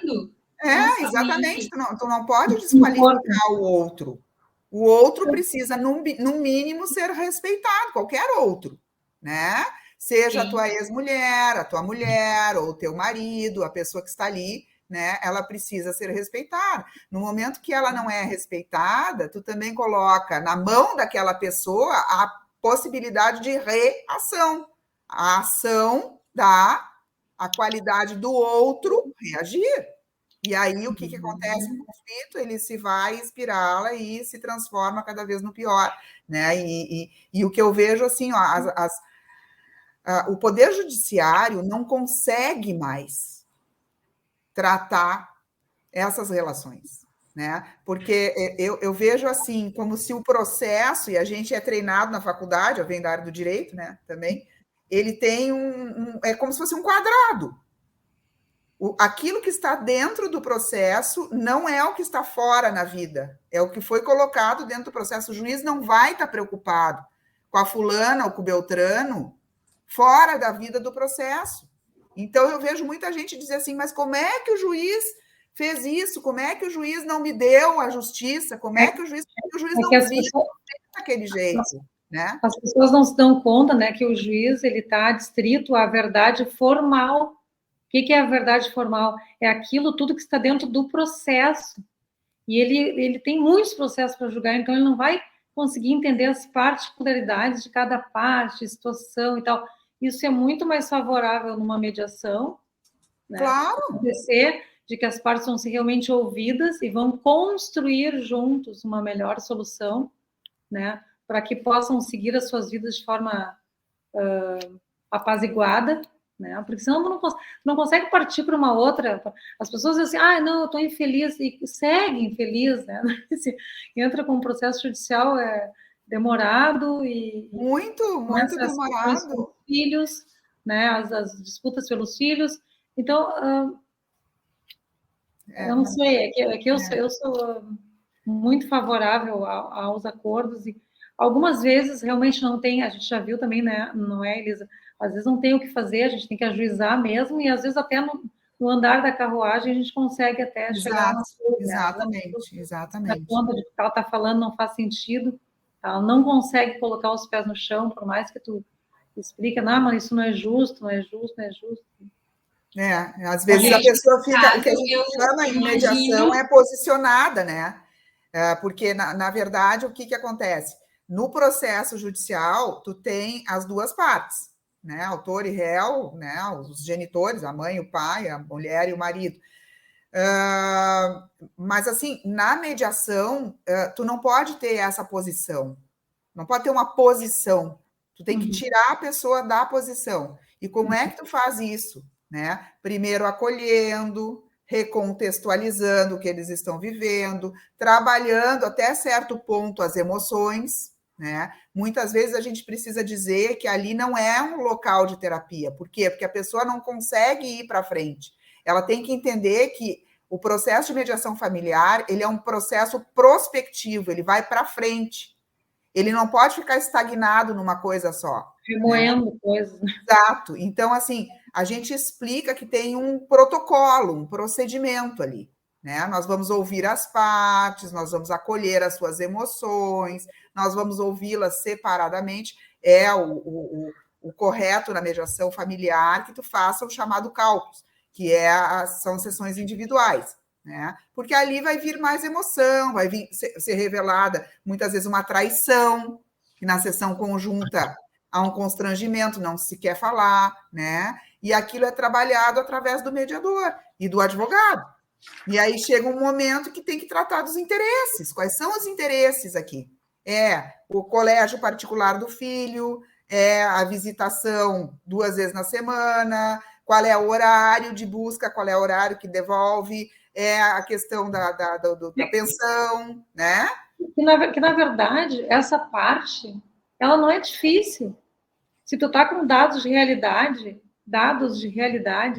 exatamente. Tu não pode desqualificar o outro. O outro precisa, no mínimo, ser respeitado, qualquer outro. Né? Seja a tua ex-mulher, a tua mulher, ou o teu marido, a pessoa que está ali, né? Ela precisa ser respeitada. No momento que ela não é respeitada, tu também coloca na mão daquela pessoa a possibilidade de reação. A ação dá a qualidade do outro reagir. E aí, o que acontece no conflito? Ele se vai espirala e se transforma cada vez no pior. Né? E o que eu vejo, assim, o Poder Judiciário não consegue mais tratar essas relações. Né? Porque eu vejo assim, como se o processo, e a gente é treinado na faculdade, eu venho da área do direito, né, também, ele tem é como se fosse um quadrado. Aquilo que está dentro do processo não é o que está fora na vida, é o que foi colocado dentro do processo. O juiz não vai estar preocupado com a fulana ou com o Beltrano fora da vida do processo. Então, eu vejo muita gente dizer assim, mas como é que o juiz fez isso? Como é que o juiz não me deu a justiça? Como é que o juiz não viu daquele jeito? Né? As pessoas não se dão conta, né, que o juiz ele está adstrito à verdade formal que é a verdade formal? É aquilo tudo que está dentro do processo. E ele tem muitos processos para julgar, então ele não vai conseguir entender as particularidades de cada parte, situação e tal. Isso é muito mais favorável numa mediação, né? Claro. Acontecer de que as partes vão ser realmente ouvidas e vão construir juntos uma melhor solução, né? Para que possam seguir as suas vidas de forma apaziguada, né? Porque senão não consegue partir para uma outra. As pessoas dizem assim, não, eu estou infeliz, e segue infeliz, né? Entra com um processo judicial demorado e muito demorado. Com os filhos, né? As disputas pelos filhos. Então, eu não sei, eu sou muito favorável aos acordos e algumas vezes realmente não tem, a gente já viu também, né? Não é, Elisa? Às vezes não tem o que fazer, a gente tem que ajuizar mesmo, e às vezes até no andar da carruagem a gente consegue até chegar a uma coisa. Exatamente. Conta de que ela está falando não faz sentido, ela não consegue colocar os pés no chão, por mais que tu explica, não, mas isso não é justo, não é justo. Às vezes a pessoa fica, o que a gente chama em mediação é posicionada, né? Porque, na verdade, o que acontece? No processo judicial, tu tem as duas partes, né? Autor e réu, né? Os genitores, a mãe, o pai, a mulher e o marido. Mas, assim, na mediação, tu não pode ter essa posição. Não pode ter uma posição. Tu tem que tirar a pessoa da posição. E como é que tu faz isso? Né? Primeiro acolhendo, recontextualizando o que eles estão vivendo, trabalhando até certo ponto as emoções, né? Muitas vezes a gente precisa dizer que ali não é um local de terapia. Por quê? Porque a pessoa não consegue ir para frente. Ela tem que entender que o processo de mediação familiar, ele é um processo prospectivo, ele vai para frente. Ele não pode ficar estagnado numa coisa só. Remoendo coisas. Exato. Então, assim, a gente explica que tem um protocolo, um procedimento ali, né? Nós vamos ouvir as partes, nós vamos acolher as suas emoções, nós vamos ouvi-las separadamente. É o correto na mediação familiar que tu faça o chamado cálculos, que são sessões individuais, né? Porque ali vai vir mais emoção, vai vir ser revelada muitas vezes uma traição, que na sessão conjunta há um constrangimento, não se quer falar, né? E aquilo é trabalhado através do mediador e do advogado. E aí chega um momento que tem que tratar dos interesses. Quais são os interesses aqui? É o colégio particular do filho, é a visitação 2 vezes na semana, qual é o horário de busca, qual é o horário que devolve, é a questão da pensão, né? Que, na verdade, essa parte, ela não é difícil. Se tu tá com dados de realidade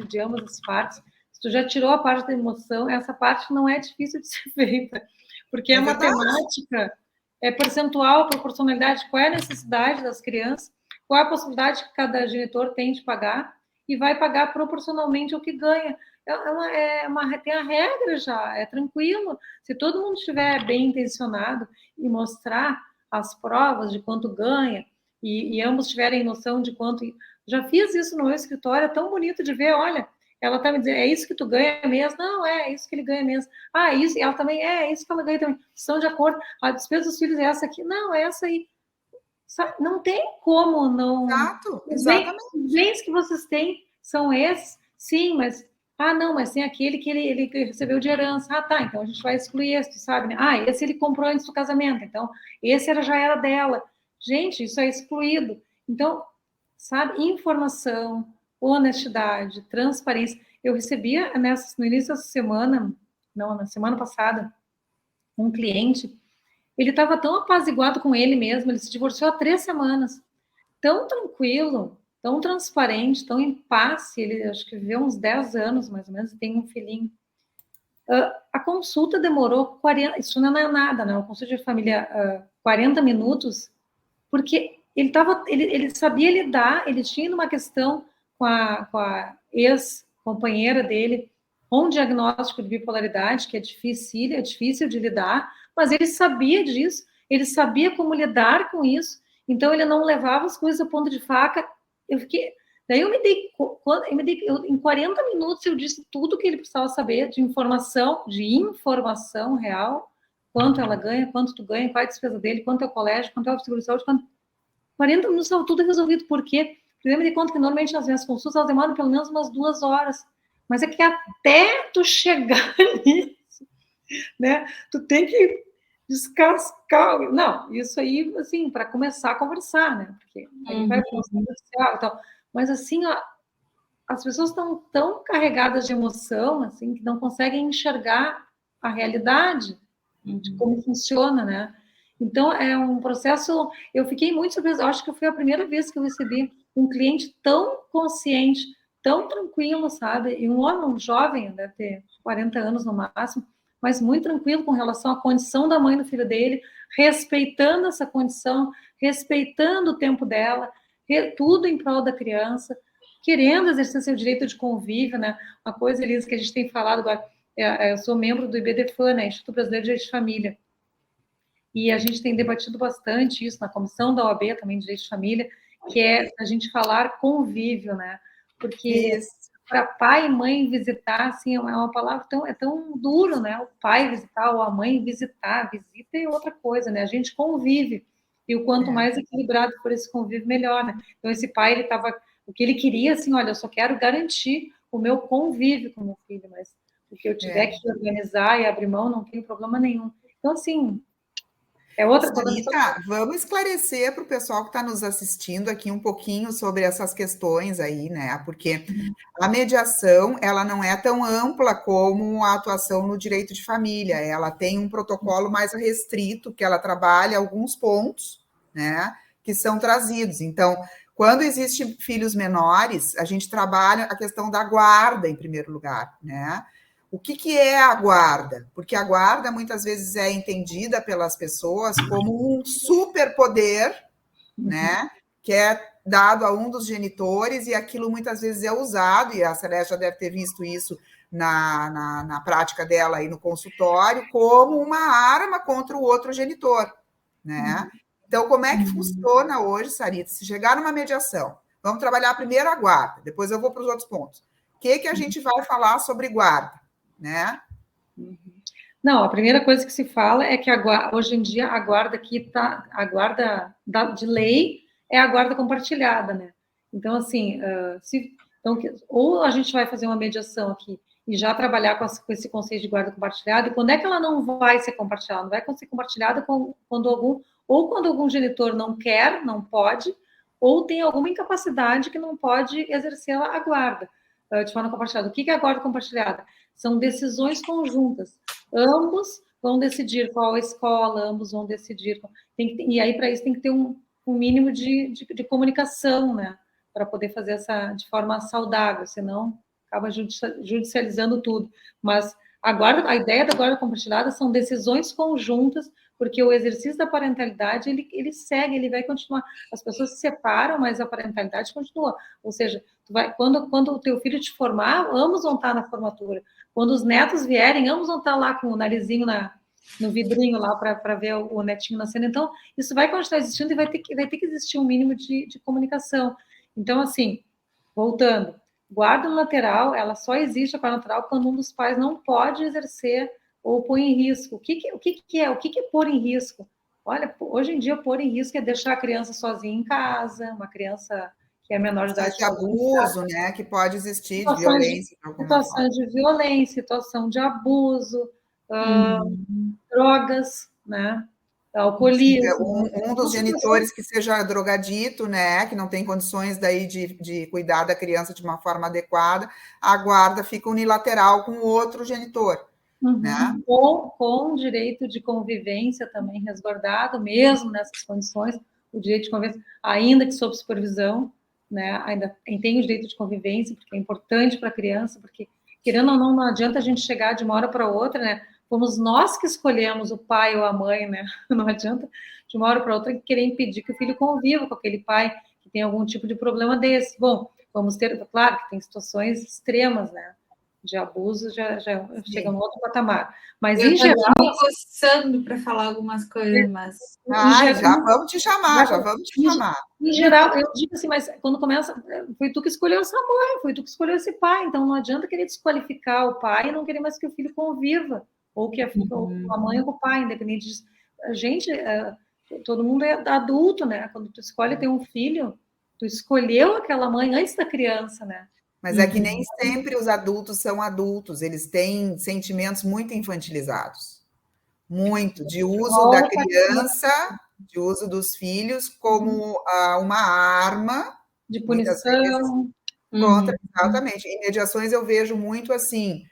de ambas as partes, se tu já tirou a parte da emoção, essa parte não é difícil de ser feita, porque é matemática, é percentual, proporcionalidade, qual é a necessidade das crianças, qual é a possibilidade que cada genitor tem de pagar, e vai pagar proporcionalmente ao que ganha. Tem a regra já, é tranquilo. Se todo mundo estiver bem intencionado e mostrar as provas de quanto ganha, e ambos tiverem noção de quanto... Já fiz isso no meu escritório, é tão bonito de ver, olha, ela está me dizendo, é isso que tu ganha mesmo? Não, é isso que ele ganha mesmo. Isso, e ela também, é isso que ela ganha também. Estão de acordo. A despesa dos filhos é essa aqui? Não, é essa aí. Sabe? Não tem como não... Exato, exatamente. Os bens que vocês têm são esses? Sim, mas... não, mas tem aquele que ele recebeu de herança. Tá, então a gente vai excluir esse, sabe? Né? Esse ele comprou antes do casamento, então esse já era dela. Gente, isso é excluído. Então, sabe, informação, honestidade, transparência. Eu recebia no início dessa semana, não, na semana passada, um cliente, ele estava tão apaziguado com ele mesmo, ele se divorciou há 3 semanas, tão tranquilo, tão transparente, tão em paz, ele acho que viveu uns 10 anos, mais ou menos, e tem um filhinho. A consulta demorou 40, isso não é nada, né? Uma consulta de família, 40 minutos, porque ele sabia lidar, ele tinha uma questão com a ex-companheira dele, com um diagnóstico de bipolaridade, que é difícil de lidar, mas ele sabia disso, ele sabia como lidar com isso, então ele não levava as coisas a ponta de faca. Eu fiquei, Daí em 40 minutos eu disse tudo que ele precisava saber de informação real, quanto ela ganha, quanto tu ganha, qual é a despesa dele, quanto é o colégio, quanto é o seguro de saúde, 40 minutos estava tudo resolvido. Por quê? Porque eu me dei conta que normalmente as minhas consultas elas demoram pelo menos umas 2 horas. Mas é que até tu chegar nisso, né? Tu tem que descascar. Não, isso aí, assim, para começar a conversar, né? Porque aí vai para o social e tal. Mas, assim, ó, as pessoas estão tão carregadas de emoção, assim, que não conseguem enxergar a realidade de como funciona, né? Então, é um processo... Eu fiquei muito surpresa. Acho que foi a primeira vez que eu recebi um cliente tão consciente, tão tranquilo, sabe? E um homem, um jovem, deve ter 40 anos no máximo, mas muito tranquilo com relação à condição da mãe do filho dele, respeitando essa condição, respeitando o tempo dela, tudo em prol da criança, querendo exercer seu direito de convívio, né? Uma coisa, Elisa, que a gente tem falado agora, eu sou membro do IBDFAN, né? Instituto Brasileiro de Direito de Família, e a gente tem debatido bastante isso na comissão da OAB, também de Direito de Família, que é a gente falar convívio, né? Porque para pai e mãe visitar, assim, é uma palavra tão duro, né? O pai visitar ou a mãe visitar, visita é outra coisa, né? A gente convive, e o quanto mais equilibrado for esse convívio, melhor, né? Então, esse pai, ele estava... O que ele queria, assim, olha, eu só quero garantir o meu convívio com o meu filho, mas o que eu tiver que organizar e abrir mão, não tem problema nenhum. Então, assim... Sarita, vamos esclarecer para o pessoal que está nos assistindo aqui um pouquinho sobre essas questões aí, né? Porque a mediação, ela não é tão ampla como a atuação no direito de família. Ela tem um protocolo mais restrito, que ela trabalha alguns pontos, né? Que são trazidos. Então, quando existem filhos menores, a gente trabalha a questão da guarda, em primeiro lugar, né? O que é a guarda? Porque a guarda muitas vezes é entendida pelas pessoas como um superpoder, né? Que é dado a um dos genitores e aquilo muitas vezes é usado, e a Celeste já deve ter visto isso na prática dela aí no consultório, como uma arma contra o outro genitor, né? Então, como é que funciona hoje, Sarita? Se chegar numa mediação, vamos trabalhar primeiro a guarda, depois eu vou para os outros pontos. O que a gente vai falar sobre guarda? Né? Não, a primeira coisa que se fala é que hoje em dia a guarda a guarda de lei é a guarda compartilhada, né? Então, assim, ou a gente vai fazer uma mediação aqui e já trabalhar com esse conceito de guarda compartilhada, e quando é que ela não vai ser compartilhada? Não vai ser compartilhada quando algum genitor não quer, não pode, ou tem alguma incapacidade que não pode exercer a guarda de forma compartilhada. O que é a guarda compartilhada? São decisões conjuntas. Ambos vão decidir qual a escola, ambos vão decidir. E aí, para isso, tem que ter um mínimo de comunicação, né? Para poder fazer de forma saudável, senão acaba judicializando tudo. Mas a ideia da guarda compartilhada são decisões conjuntas, porque o exercício da parentalidade, ele segue, ele vai continuar. As pessoas se separam, mas a parentalidade continua. Ou seja, quando o teu filho te formar, ambos vão estar na formatura. Quando os netos vierem, ambos vão estar lá com o narizinho no vidrinho lá para ver o netinho nascendo. Então, isso vai continuar existindo e vai ter que existir um mínimo de comunicação. Então, assim, voltando, guarda lateral, ela só existe a guarda lateral quando um dos pais não pode exercer ou põe em risco. O que é pôr em risco? Olha, hoje em dia, pôr em risco é deixar a criança sozinha em casa, uma criança que é menor de idade. De abuso, né? Que pode existir, de violência. Situação de violência, situação de abuso, drogas, né? Alcoolismo. Um dos genitores que seja drogadito, né? Que não tem condições daí de cuidar da criança de uma forma adequada, a guarda fica unilateral com o outro genitor. Né? Com direito de convivência também resguardado, mesmo nessas condições, o direito de convivência, ainda que sob supervisão, né? Ainda tem o direito de convivência, porque é importante para a criança, porque, querendo ou não adianta a gente chegar de uma hora para outra, né? Fomos nós que escolhemos o pai ou a mãe, né? Não adianta de uma hora para outra querer impedir que o filho conviva com aquele pai que tem algum tipo de problema desse. Bom, vamos ter, claro que tem situações extremas, né? de abuso já chega num outro patamar. Mas, eu em geral... Eu estou coçando para falar algumas coisas, mas... Já vamos te chamar, já vamos te chamar. Em geral, eu digo assim, mas quando começa, foi tu que escolheu essa mãe, foi tu que escolheu esse pai, então não adianta querer desqualificar o pai e não querer mais que o filho conviva, ou que a mãe ou o pai, independente disso. Gente, todo mundo é adulto, né? Quando tu escolhe ter um filho, tu escolheu aquela mãe antes da criança, né? Mas é que nem sempre os adultos são adultos, eles têm sentimentos muito infantilizados. Muito, de uso da criança, de uso dos filhos como uma arma, de muitas vezes, punição. contra, exatamente. Em mediações eu vejo muito assim,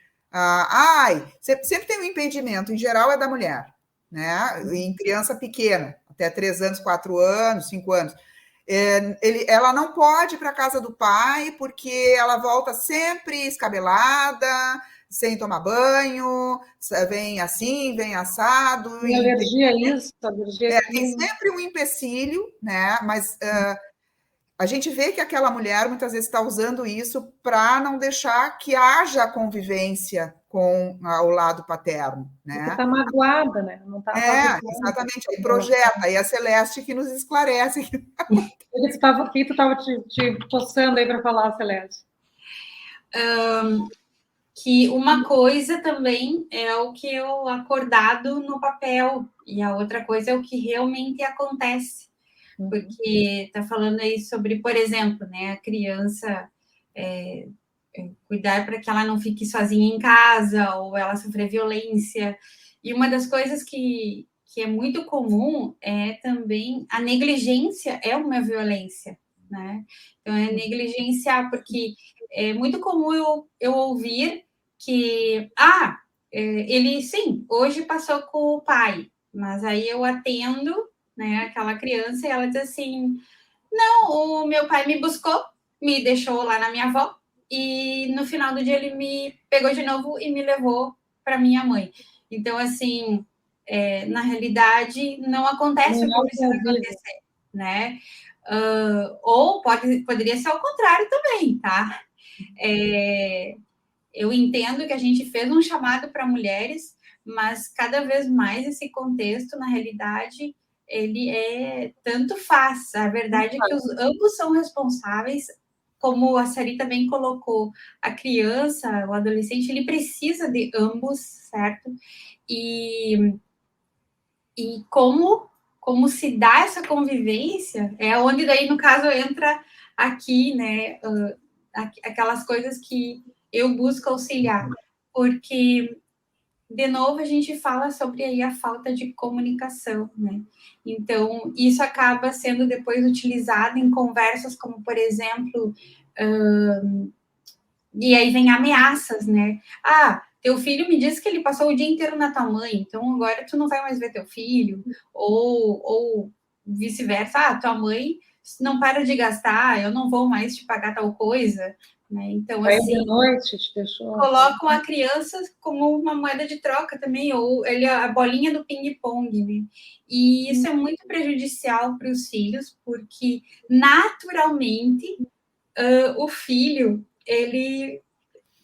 sempre tem um impedimento, em geral é da mulher, né? Em criança pequena, até 3 anos, 4 anos, 5 anos. Ela não pode ir para a casa do pai porque ela volta sempre escabelada, sem tomar banho, vem assim, vem assado. Tem alergia a isso, alergia a tem sempre um empecilho, né? Mas a gente vê que aquela mulher muitas vezes está usando isso para não deixar que haja convivência com o lado paterno, né? Porque está magoada, né? Não tá exatamente. Aí projeta, aí a Celeste que nos esclarece. O que tu estava te coçando aí para falar, Celeste? Que uma coisa também é o que eu acordado no papel, e a outra coisa é o que realmente acontece. Porque está falando aí sobre, por exemplo, né, a criança cuidar para que ela não fique sozinha em casa, ou ela sofrer violência. E uma das coisas que é muito comum é também a negligência é uma violência, né? Então, é negligenciar, porque é muito comum eu ouvir que, ele, sim, hoje passou com o pai, mas aí eu atendo, né, aquela criança e ela diz assim, não, o meu pai me buscou, me deixou lá na minha avó, e no final do dia ele me pegou de novo e me levou para minha mãe. Então, assim, na realidade, não acontece o que precisa acontecer, né? Ou poderia ser ao contrário também, tá? Eu entendo que a gente fez um chamado para mulheres, mas cada vez mais esse contexto, na realidade, ele tanto faz. A verdade é que ambos são responsáveis, como a Sarita bem colocou, a criança, o adolescente, ele precisa de ambos, certo? E como se dá essa convivência, é onde daí, no caso, entra aqui, né, aquelas coisas que eu busco auxiliar, porque, de novo, a gente fala sobre aí a falta de comunicação, né? Então, isso acaba sendo depois utilizado em conversas como, por exemplo, e aí vem ameaças, né? Teu filho me disse que ele passou o dia inteiro na tua mãe, então agora tu não vai mais ver teu filho, ou vice-versa, tua mãe não para de gastar, eu não vou mais te pagar tal coisa, né? Então, assim, de noite te deixou. Colocam a criança como uma moeda de troca também, ou a bolinha do ping-pong, né? E isso é muito prejudicial para os filhos, porque naturalmente o filho,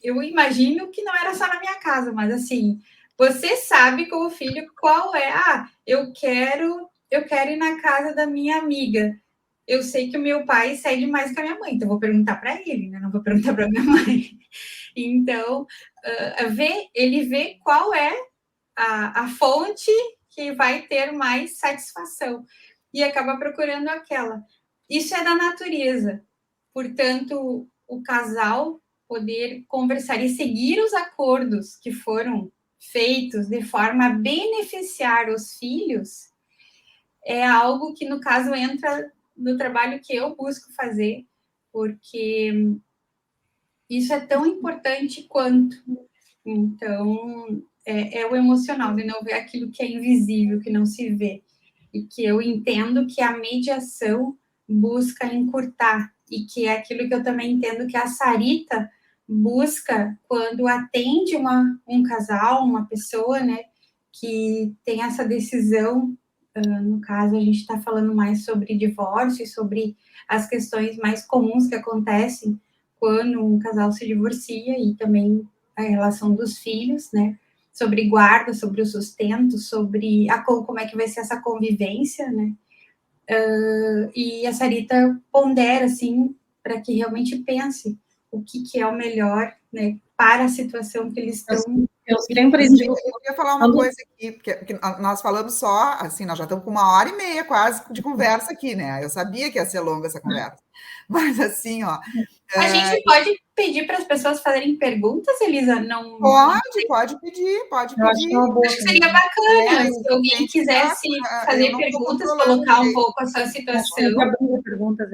eu imagino que não era só na minha casa, mas assim, você sabe com o filho qual é, eu quero ir na casa da minha amiga. Eu sei que o meu pai sai demais com a minha mãe, então vou perguntar para ele, né? Não vou perguntar para minha mãe. Então, ele vê qual é a fonte que vai ter mais satisfação e acaba procurando aquela. Isso é da natureza. Portanto, o casal poder conversar e seguir os acordos que foram feitos de forma a beneficiar os filhos é algo que, no caso, entra no trabalho que eu busco fazer, porque isso é tão importante quanto. Então, é o emocional, de não ver aquilo que é invisível, que não se vê. E que eu entendo que a mediação busca encurtar, e que é aquilo que eu também entendo que a Sarita busca quando atende um casal, uma pessoa, né, que tem essa decisão. No caso, a gente está falando mais sobre divórcio, sobre as questões mais comuns que acontecem quando um casal se divorcia, e também a relação dos filhos, né? Sobre guarda, sobre o sustento, sobre como é que vai ser essa convivência, né? E a Sarita pondera, assim, para que realmente pense o que é o melhor, né, para a situação que eles estão. Eu sempre digo. Eu queria falar uma coisa aqui, porque nós falamos só, assim, nós já estamos com 1h30 quase de conversa aqui, né? Eu sabia que ia ser longa essa conversa. Mas, assim, ó. A gente pode pedir para as pessoas fazerem perguntas, Elisa? Não. Pode pedir. Acho que seria bacana, se alguém quisesse fazer perguntas, colocar um pouco a sua situação. Perguntas,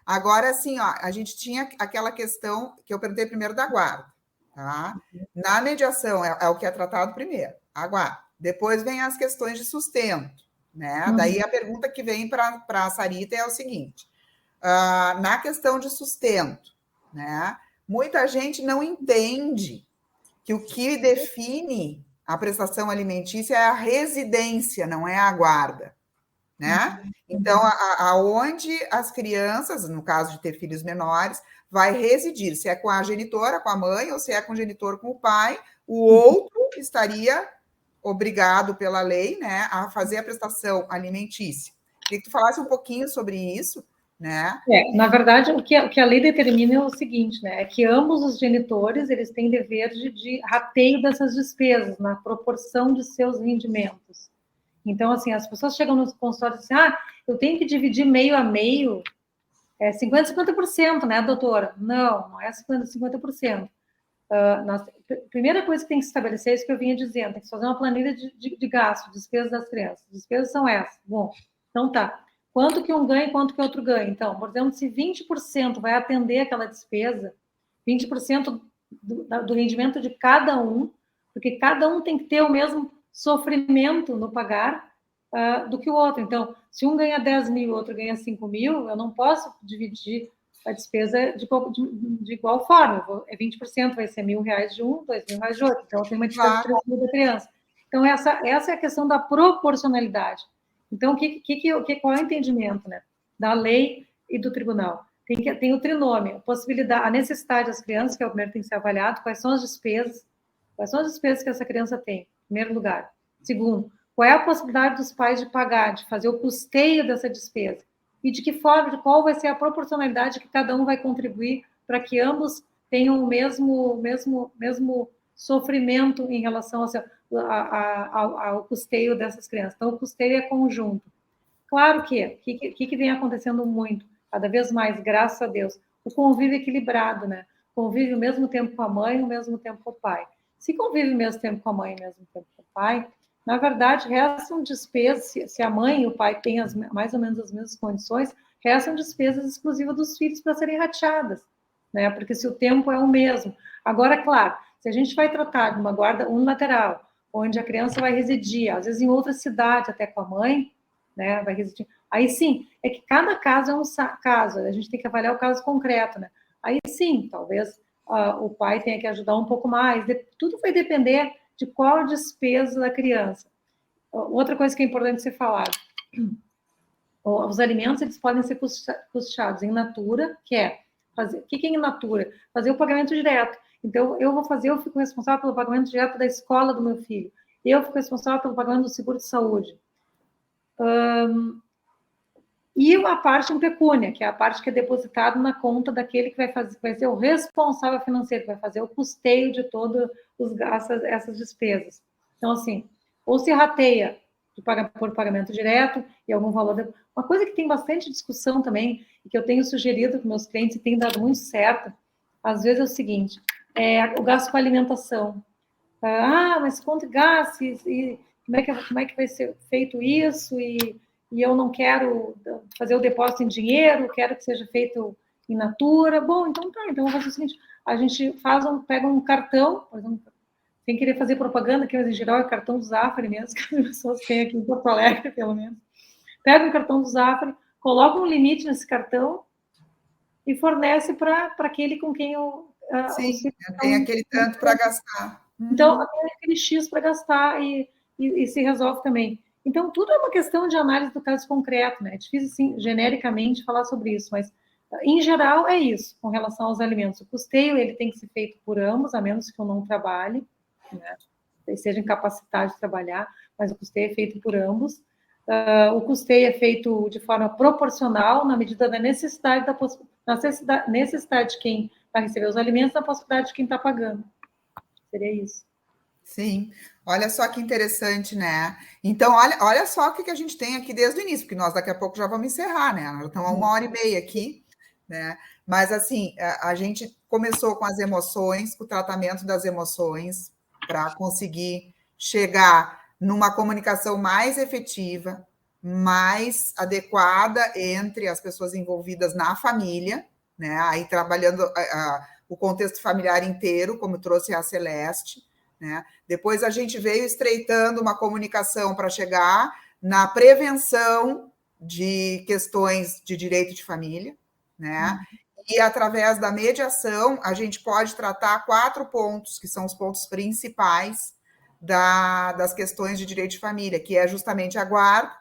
Agora, assim, ó, a gente tinha aquela questão que eu perguntei primeiro da guarda, tá? Na mediação é o que é tratado primeiro, a guarda. Depois vem as questões de sustento, né? Daí a pergunta que vem para a Sarita é o seguinte: na questão de sustento, né? Muita gente não entende que o que define a prestação alimentícia é a residência, não é a guarda, né? Então, aonde as crianças, no caso de ter filhos menores, vai residir, se é com a genitora, com a mãe, ou se é com o genitor, com o pai, o outro estaria obrigado pela lei, né, a fazer a prestação alimentícia. Queria que tu falasse um pouquinho sobre isso, né? Na verdade, o que a lei determina é o seguinte, né, é que ambos os genitores, eles têm dever de rateio dessas despesas, na proporção de seus rendimentos. Então, assim, as pessoas chegam nos consultórios e dizem, eu tenho que dividir meio a meio, 50%, né, doutora? Não é 50%. Primeira coisa que tem que se estabelecer é isso que eu vinha dizendo, tem que fazer uma planilha de gasto, despesas das crianças. Despesas são essas. Bom, então tá. Quanto que um ganha e quanto que o outro ganha? Então, por exemplo, se 20% vai atender aquela despesa, 20% do rendimento de cada um, porque cada um tem que ter o mesmo sofrimento no pagar do que o outro. Então, se um ganha 10 mil e o outro ganha 5 mil, eu não posso dividir a despesa de igual forma. 20% vai ser R$1.000 de um, R$2.000 de outro. Então, eu tenho uma despesa de 3 mil da criança. Então, essa é a questão da proporcionalidade. Então, qual é o entendimento, né, da lei e do tribunal? Tem o trinômio, a necessidade das crianças, que é o primeiro que tem que ser avaliado, quais são as despesas que essa criança tem, em primeiro lugar. Segundo, qual é a possibilidade dos pais de pagar, de fazer o custeio dessa despesa? E de que forma, qual vai ser a proporcionalidade que cada um vai contribuir para que ambos tenham o mesmo sofrimento em relação ao custeio dessas crianças. Então, o custeio é conjunto. Claro que vem acontecendo muito, cada vez mais, graças a Deus, o convívio equilibrado, né? Convive o mesmo tempo com a mãe, o mesmo tempo com o pai. Se convive o mesmo tempo com a mãe, o mesmo tempo com o pai, na verdade, restam despesas, se a mãe e o pai têm mais ou menos as mesmas condições, restam despesas exclusivas dos filhos para serem rateadas, né? Porque se o tempo é o mesmo. Agora, claro, se a gente vai tratar de uma guarda unilateral, onde a criança vai residir, às vezes em outra cidade, até com a mãe, né, vai residir. Aí sim, é que cada caso é um caso, a gente tem que avaliar o caso concreto, né? Aí sim, talvez o pai tenha que ajudar um pouco mais, tudo vai depender de qual a despesa da criança. Outra coisa que é importante ser falado, os alimentos, eles podem ser custeados em natura, que é fazer, o que é in natura? Fazer o pagamento direto. Então, eu fico responsável pelo pagamento direto da escola do meu filho, eu fico responsável pelo pagamento do seguro de saúde. E a parte em pecúnia, que é a parte que é depositada na conta daquele que vai ser o responsável financeiro, que vai fazer o custeio de todos os gastos, essas despesas. Então, assim, ou se rateia por pagamento direto e algum valor. Uma coisa que tem bastante discussão também, e que eu tenho sugerido para meus clientes e tem dado muito certo, às vezes é o seguinte, o gasto com alimentação. Mas quanto gasto e como é que vai ser feito isso? E eu não quero fazer o depósito em dinheiro, quero que seja feito in natura. Bom, então tá, então vamos fazer o seguinte, a gente pega um cartão, por exemplo, sem querer fazer propaganda, que em geral é cartão do Zafari mesmo, que as pessoas têm aqui em Porto Alegre, pelo menos. Pega um cartão do Zafari, coloca um limite nesse cartão e fornece para aquele com quem Sim, tem aquele tanto para gastar. Então, tem aquele X para gastar e se resolve também. Então, tudo é uma questão de análise do caso concreto, né? É difícil, assim, genericamente falar sobre isso, mas Em geral, é isso, com relação aos alimentos. O custeio, ele tem que ser feito por ambos, a menos que eu não trabalhe, né? Seja incapacitado de trabalhar, mas o custeio é feito por ambos. O custeio é feito de forma proporcional, na medida da necessidade, necessidade de quem vai receber os alimentos, da possibilidade de quem está pagando. Seria isso. Sim, olha só que interessante, né? Então, olha só o que a gente tem aqui desde o início, porque nós daqui a pouco já vamos encerrar, né? Nós estamos a 1h30 aqui, né? Mas, assim, a gente começou com as emoções, com o tratamento das emoções, para conseguir chegar numa comunicação mais efetiva, mais adequada entre as pessoas envolvidas na família, né? Aí trabalhando o contexto familiar inteiro, como trouxe a Celeste, né? Depois a gente veio estreitando uma comunicação para chegar na prevenção de questões de direito de família, né? E através da mediação a gente pode tratar 4 pontos, que são os pontos principais das questões de direito de família, que é justamente a guarda,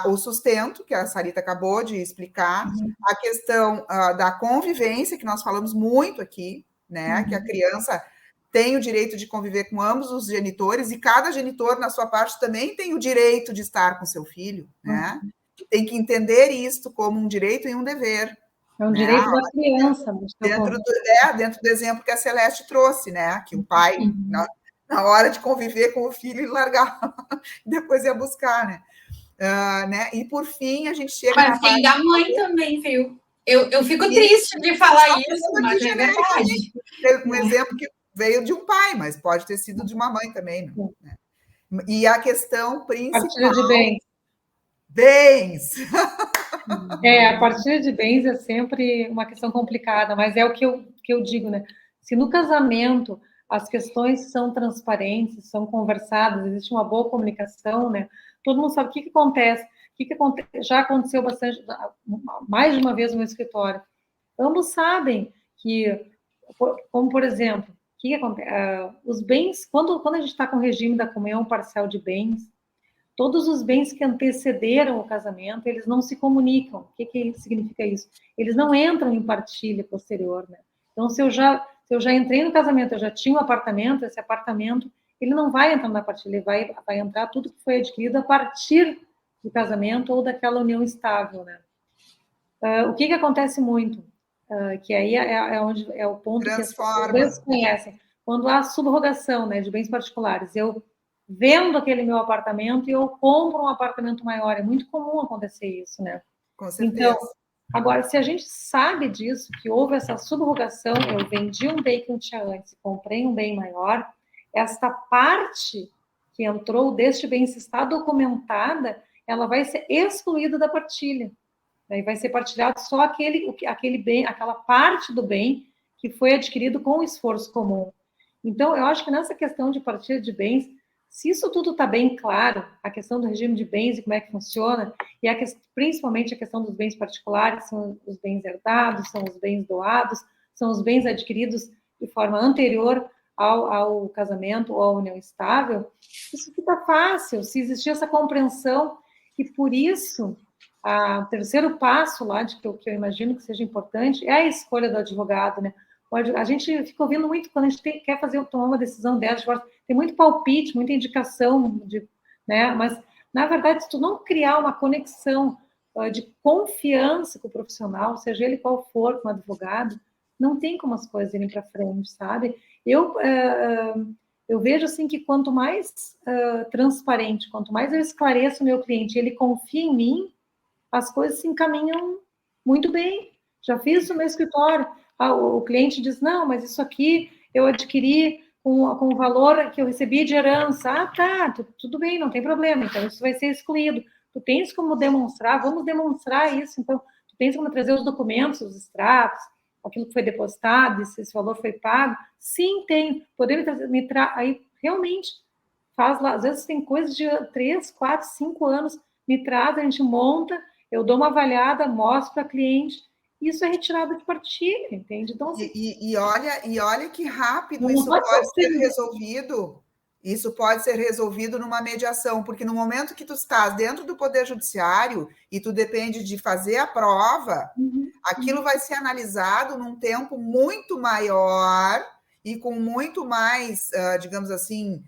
o sustento, que a Sarita acabou de explicar, a questão da convivência, que nós falamos muito aqui, né? Que a criança tem o direito de conviver com ambos os genitores, e cada genitor, na sua parte, também tem o direito de estar com seu filho, né? Tem que entender isto como um direito e um dever. É um direito da criança. Dentro do exemplo que a Celeste trouxe, né? Que o pai, na hora de conviver com o filho, ele largava, depois ia buscar, né? Né? E, por fim, a gente chega na parte da mãe também, viu? Eu fico triste de falar isso, mas é verdade. Um exemplo que veio de um pai, mas pode ter sido de uma mãe também. Né? E a questão principal... Partilha de bens. Bens! A partilha de bens é sempre uma questão complicada, mas é o que eu digo, né? Se no casamento as questões são transparentes, são conversadas, existe uma boa comunicação, né? Todo mundo sabe o que acontece. Já aconteceu bastante, mais de uma vez no meu escritório. Ambos sabem que, como por exemplo, o que acontece? Os bens, quando a gente está com o regime da comunhão parcial de bens, todos os bens que antecederam o casamento, eles não se comunicam. O que significa isso? Eles não entram em partilha posterior, né? Então, se eu já entrei no casamento, eu já tinha um apartamento, esse apartamento, ele não vai entrar na partilha, ele vai entrar tudo que foi adquirido a partir do casamento ou daquela união estável, né? O que acontece muito? Que aí onde é o ponto que as pessoas conhecem. Quando há subrogação, né, de bens particulares, eu vendo aquele meu apartamento e eu compro um apartamento maior. É muito comum acontecer isso, né? Com certeza. Então, agora, se a gente sabe disso, que houve essa subrogação, eu vendi um bem que não tinha antes e comprei um bem maior, esta parte que entrou deste bem, se está documentada, ela vai ser excluída da partilha. Daí vai ser partilhado só aquele bem, aquela parte do bem que foi adquirido com esforço comum. Então, eu acho que nessa questão de partilha de bens, se isso tudo está bem claro, a questão do regime de bens e como é que funciona, e principalmente a questão dos bens particulares, são os bens herdados, são os bens doados, são os bens adquiridos de forma anterior ao casamento ou à união estável, isso fica fácil, se existir essa compreensão, e por isso, o terceiro passo lá, que eu imagino que seja importante, é a escolha do advogado, né? A gente fica ouvindo muito, quando a gente quer tomar uma decisão dessa, tem muito palpite, muita indicação, né? Mas, na verdade, se tu não criar uma conexão de confiança com o profissional, seja ele qual for, com o advogado, não tem como as coisas irem para frente, sabe? Eu vejo, assim, que quanto mais transparente, quanto mais eu esclareço o meu cliente, ele confia em mim, as coisas se encaminham muito bem. Já fiz isso no meu escritório. O cliente diz, não, mas isso aqui eu adquiri com o valor que eu recebi de herança. Tá, tudo bem, não tem problema. Então, isso vai ser excluído. Tu tens como demonstrar, vamos demonstrar isso. Então, tu tens como trazer os documentos, os extratos, aquilo que foi depositado, se esse valor foi pago. Sim, tem. Podemos aí, realmente, faz lá. Às vezes tem coisas de 3, 4, 5 anos. Me traz, a gente monta, eu dou uma avaliada, mostro para a cliente. Isso é retirado de partilha, entende? Então, assim, olha que rápido isso pode ser resolvido. isso pode ser resolvido numa mediação, porque no momento que tu estás dentro do Poder Judiciário e tu depende de fazer a prova, aquilo vai ser analisado num tempo muito maior e com muito mais, digamos assim,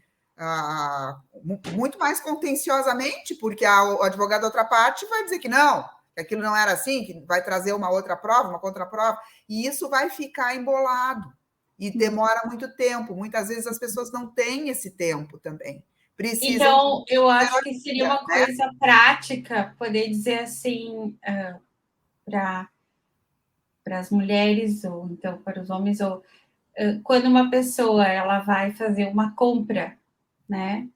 muito mais contenciosamente, porque o advogado da outra parte vai dizer que não, que aquilo não era assim, que vai trazer uma outra prova, uma contraprova, e isso vai ficar embolado. E demora muito tempo. Muitas vezes as pessoas não têm esse tempo também. Precisam. Então, eu acho que seria uma coisa prática poder dizer assim para as mulheres, ou então para os homens, ou quando uma pessoa ela vai fazer uma compra, né?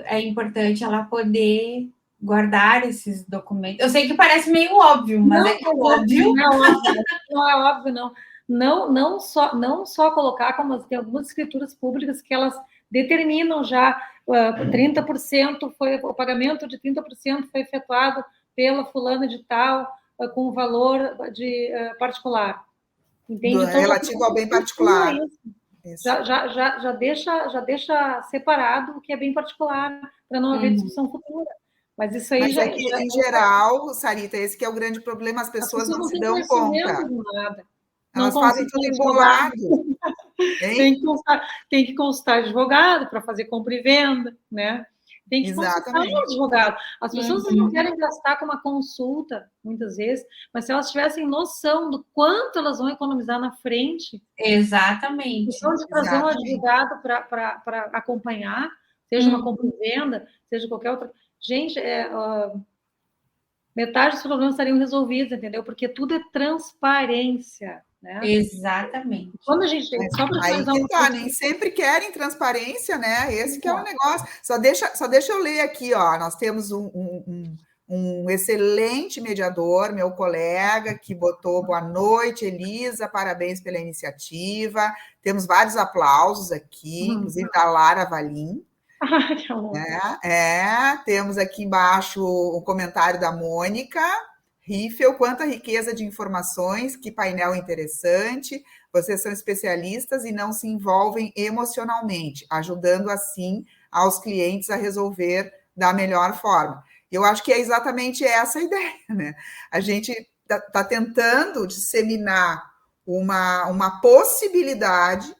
É importante ela poder guardar esses documentos. Eu sei que parece meio óbvio, mas é óbvio. Não é óbvio, não. Não só colocar, como tem algumas escrituras públicas que elas determinam já 30% foi o pagamento de 30% foi efetuado pela fulana de tal com valor de particular. Entende? Então, relativo ao bem particular. Isso. Já deixa separado o que é bem particular para não haver discussão futura. Mas isso aí já... em geral, Sarita, esse que é o grande problema, as pessoas não se dão conta. Nada. Elas fazem tudo embolado. Tem que consultar advogado para fazer compra e venda, né? Tem que consultar um advogado. As pessoas não querem gastar com uma consulta, muitas vezes, mas se elas tivessem noção do quanto elas vão economizar na frente... Exatamente. Então, de trazer um advogado para acompanhar, seja uma compra e venda, seja qualquer outra... Gente, metade dos problemas estariam resolvidos, entendeu? Porque tudo é transparência, né? Exatamente. Quando a gente só aí que tá, nem sempre querem transparência, né? Esse que é o negócio. Só deixa eu ler aqui, ó. Nós temos um excelente mediador, meu colega, que botou boa noite, Elisa, parabéns pela iniciativa. Temos vários aplausos aqui, inclusive da Lara Valim. Temos aqui embaixo o comentário da Mônica Riffel, quanta riqueza de informações, que painel interessante, vocês são especialistas e não se envolvem emocionalmente, ajudando assim aos clientes a resolver da melhor forma. Eu acho que é exatamente essa a ideia, né? A gente está tentando disseminar uma possibilidade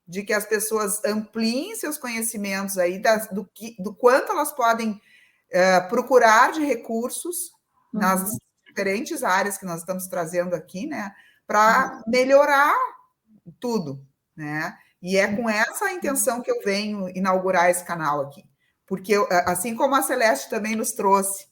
de que as pessoas ampliem seus conhecimentos aí do quanto elas podem procurar de recursos nas diferentes áreas que nós estamos trazendo aqui, né, para melhorar tudo, né? E é com essa intenção que eu venho inaugurar esse canal aqui, porque assim como a Celeste também nos trouxe,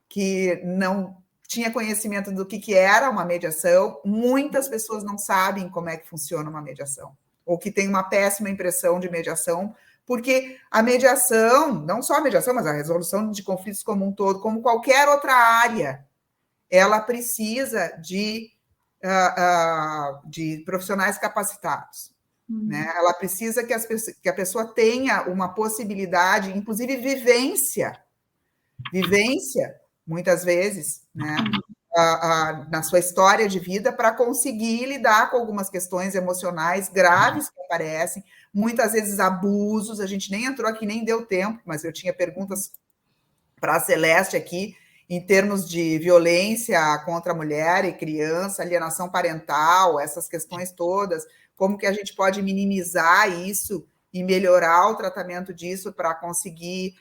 que não tinha conhecimento do que era uma mediação, muitas pessoas não sabem como é que funciona uma mediação, ou que tem uma péssima impressão de mediação, porque a mediação, não só a mediação, mas a resolução de conflitos como um todo, como qualquer outra área, ela precisa de profissionais capacitados. Né? Ela precisa que a pessoa tenha uma possibilidade, inclusive vivência, muitas vezes, né? Na sua história de vida, para conseguir lidar com algumas questões emocionais graves que aparecem, muitas vezes abusos, a gente nem entrou aqui, nem deu tempo, mas eu tinha perguntas para a Celeste aqui, em termos de violência contra a mulher e criança, alienação parental, essas questões todas, como que a gente pode minimizar isso e melhorar o tratamento disso para conseguir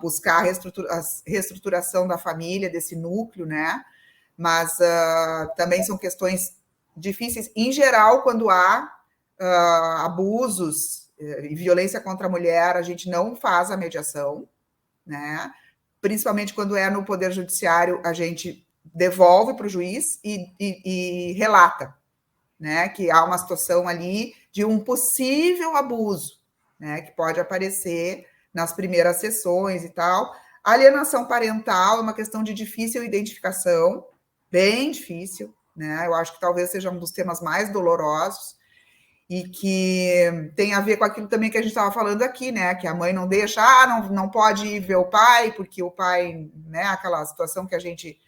buscar a reestruturação da família, desse núcleo, né? Mas também são questões difíceis. Em geral, quando há abusos e violência contra a mulher, a gente não faz a mediação, né? Principalmente quando é no Poder Judiciário, a gente devolve para o juiz e relata, né, que há uma situação ali de um possível abuso, né, que pode aparecer nas primeiras sessões e tal. A alienação parental é uma questão de difícil identificação, bem difícil, né? Eu acho que talvez seja um dos temas mais dolorosos, e que tem a ver com aquilo também que a gente estava falando aqui, né? Que a mãe não deixa, não pode ir ver o pai, porque o pai, né? Aquela situação que a gente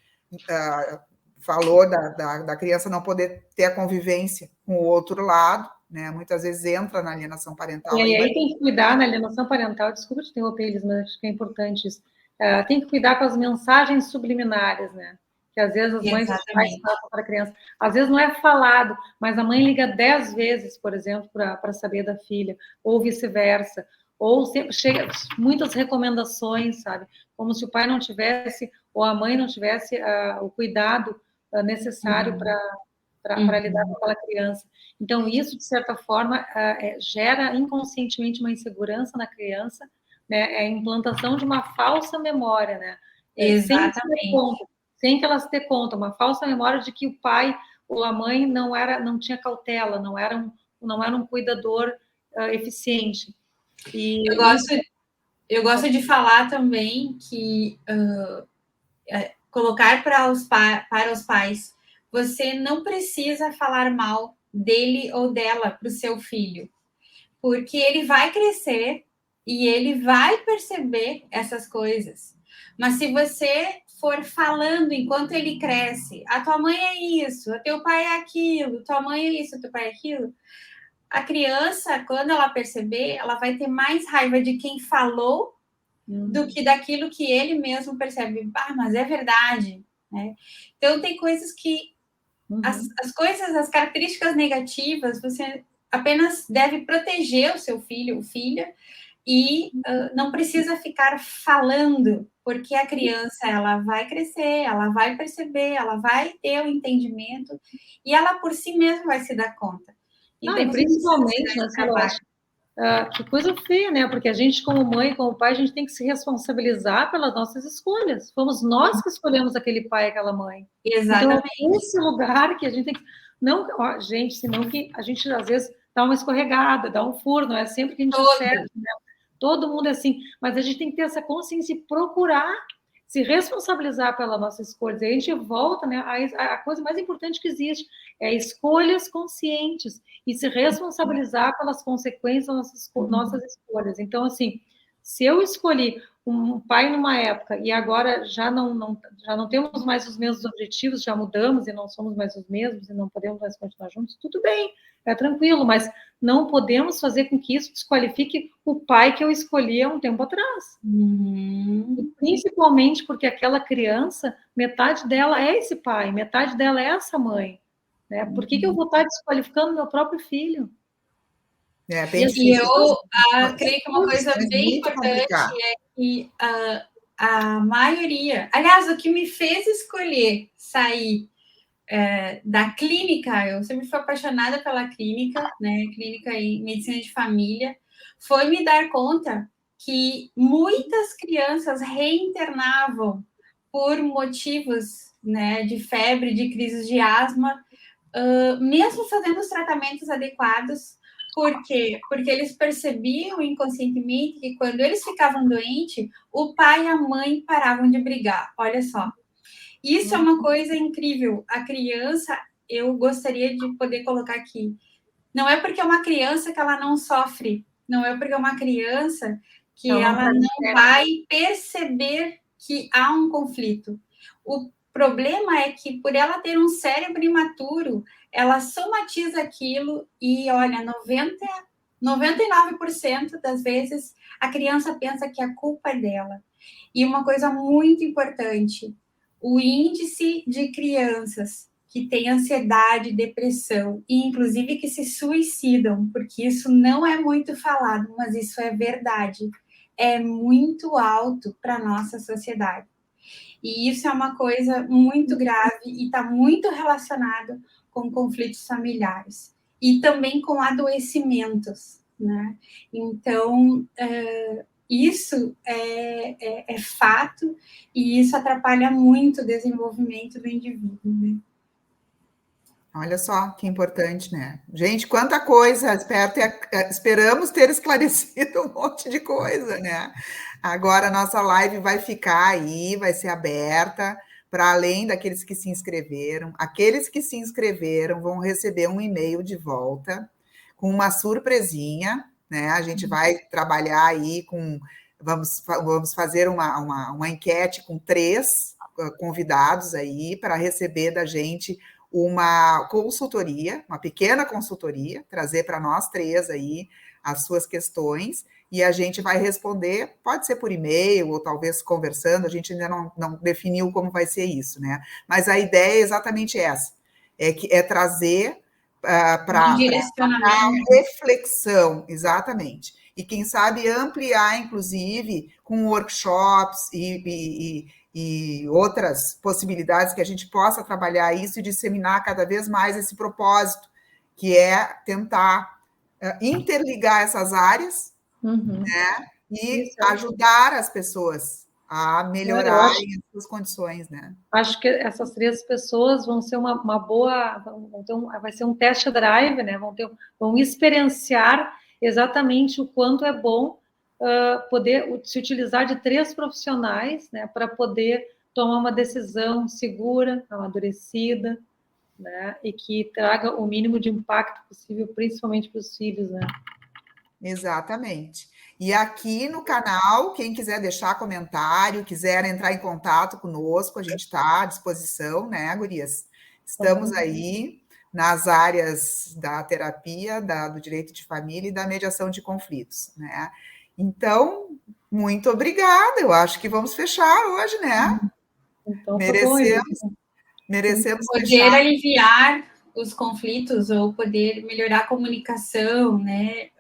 falou da criança não poder ter a convivência com o outro lado, né? Muitas vezes entra na alienação parental. E aí tem que cuidar na alienação parental, desculpa te interromper, Elis, mas acho que é importante isso. Tem que cuidar com as mensagens subliminares, né? Que às vezes as mães passam para a criança. Às vezes não é falado, mas a mãe liga 10 vezes, por exemplo, para saber da filha, ou vice-versa. Ou sempre chega muitas recomendações, sabe? Como se o pai não tivesse, ou a mãe não tivesse o cuidado necessário para lidar com aquela criança. Então, isso, de certa forma, gera inconscientemente uma insegurança na criança, né? É a implantação de uma falsa memória, né? Exatamente. Sem que ela se dê conta, uma falsa memória de que o pai ou a mãe não tinha cautela, não era um cuidador eficiente. E eu gosto de falar também que colocar para os pais, você não precisa falar mal dele ou dela para o seu filho, porque ele vai crescer e ele vai perceber essas coisas. Mas se você for falando enquanto ele cresce, a tua mãe é isso, o teu pai é aquilo, tua mãe é isso, o teu pai é aquilo, a criança, quando ela perceber, ela vai ter mais raiva de quem falou do que daquilo que ele mesmo percebe. Mas é verdade, né? Então, tem coisas que as características negativas, você apenas deve proteger o seu filho ou filha e não precisa ficar falando, porque a criança, ela vai crescer, ela vai perceber, ela vai ter o entendimento e ela por si mesma vai se dar conta. Então, e principalmente, que coisa feia, né? Porque a gente, como mãe, como pai, a gente tem que se responsabilizar pelas nossas escolhas. Fomos nós que escolhemos aquele pai e aquela mãe. Exatamente. Então, esse lugar que a gente tem que... Não, gente, senão que a gente, às vezes, dá uma escorregada, dá um furo, não é sempre que a gente acerta, né? Todo mundo é assim. Mas a gente tem que ter essa consciência e procurar se responsabilizar pela nossa escolha. E a gente volta, né? A coisa mais importante que existe é escolhas conscientes e se responsabilizar pelas consequências das nossas escolhas. Então, assim, se eu escolhi um pai numa época e agora já não temos mais os mesmos objetivos, já mudamos e não somos mais os mesmos e não podemos mais continuar juntos, tudo bem, é tranquilo, mas não podemos fazer com que isso desqualifique o pai que eu escolhi há um tempo atrás. Principalmente porque aquela criança, metade dela é esse pai, metade dela é essa mãe. Né? Por que eu vou estar desqualificando meu próprio filho? E eu creio que uma coisa bem importante é que a maioria... Aliás, o que me fez escolher sair da clínica, eu sempre fui apaixonada pela clínica, né? Clínica em medicina de família, foi me dar conta que muitas crianças reinternavam por motivos, né, de febre, de crises de asma, mesmo fazendo os tratamentos adequados. Por quê? Porque eles percebiam inconscientemente que quando eles ficavam doentes, o pai e a mãe paravam de brigar. Olha só. Isso é uma coisa incrível. A criança, eu gostaria de poder colocar aqui, não é porque é uma criança que ela não sofre, não é porque é uma criança que ela não vai perceber que há um conflito. O problema é que, por ela ter um cérebro imaturo, ela somatiza aquilo e, olha, 99% das vezes a criança pensa que a culpa é dela. E uma coisa muito importante, o índice de crianças que têm ansiedade, depressão, e inclusive que se suicidam, porque isso não é muito falado, mas isso é verdade, é muito alto para a nossa sociedade. E isso é uma coisa muito grave e está muito relacionado com conflitos familiares e também com adoecimentos, né? Então, isso é fato e isso atrapalha muito o desenvolvimento do indivíduo, né? Olha só que importante, né? Gente, quanta coisa! Esperamos ter esclarecido um monte de coisa, né? Agora a nossa live vai ficar aí, vai ser aberta para além daqueles que se inscreveram. Aqueles que se inscreveram vão receber um e-mail de volta com uma surpresinha, né? A gente vai trabalhar aí com... Vamos fazer uma enquete com 3 convidados aí para receber da gente uma consultoria, uma pequena consultoria, trazer para nós três aí as suas questões, e a gente vai responder, pode ser por e-mail, ou talvez conversando, a gente ainda não definiu como vai ser isso, né? Mas a ideia é exatamente essa, é trazer para a reflexão, exatamente. E quem sabe ampliar, inclusive, com workshops e outras possibilidades que a gente possa trabalhar isso e disseminar cada vez mais esse propósito, que é tentar interligar essas áreas, né, e ajudar as pessoas a melhorarem as suas condições, né? Acho que essas 3 pessoas vão ser uma boa, vai ser um test drive, né? Vão experienciar exatamente o quanto é bom poder se utilizar de 3 profissionais, né, para poder tomar uma decisão segura, amadurecida, né, e que traga o mínimo de impacto possível, principalmente para os filhos, né? Exatamente. E aqui no canal, quem quiser deixar comentário, quiser entrar em contato conosco, a gente está à disposição, né, gurias? Estamos aí nas áreas da terapia, do direito de família e da mediação de conflitos, né? Então, muito obrigada. Eu acho que vamos fechar hoje, né? Então, merecemos poder fechar. Aliviar os conflitos ou poder melhorar a comunicação, né?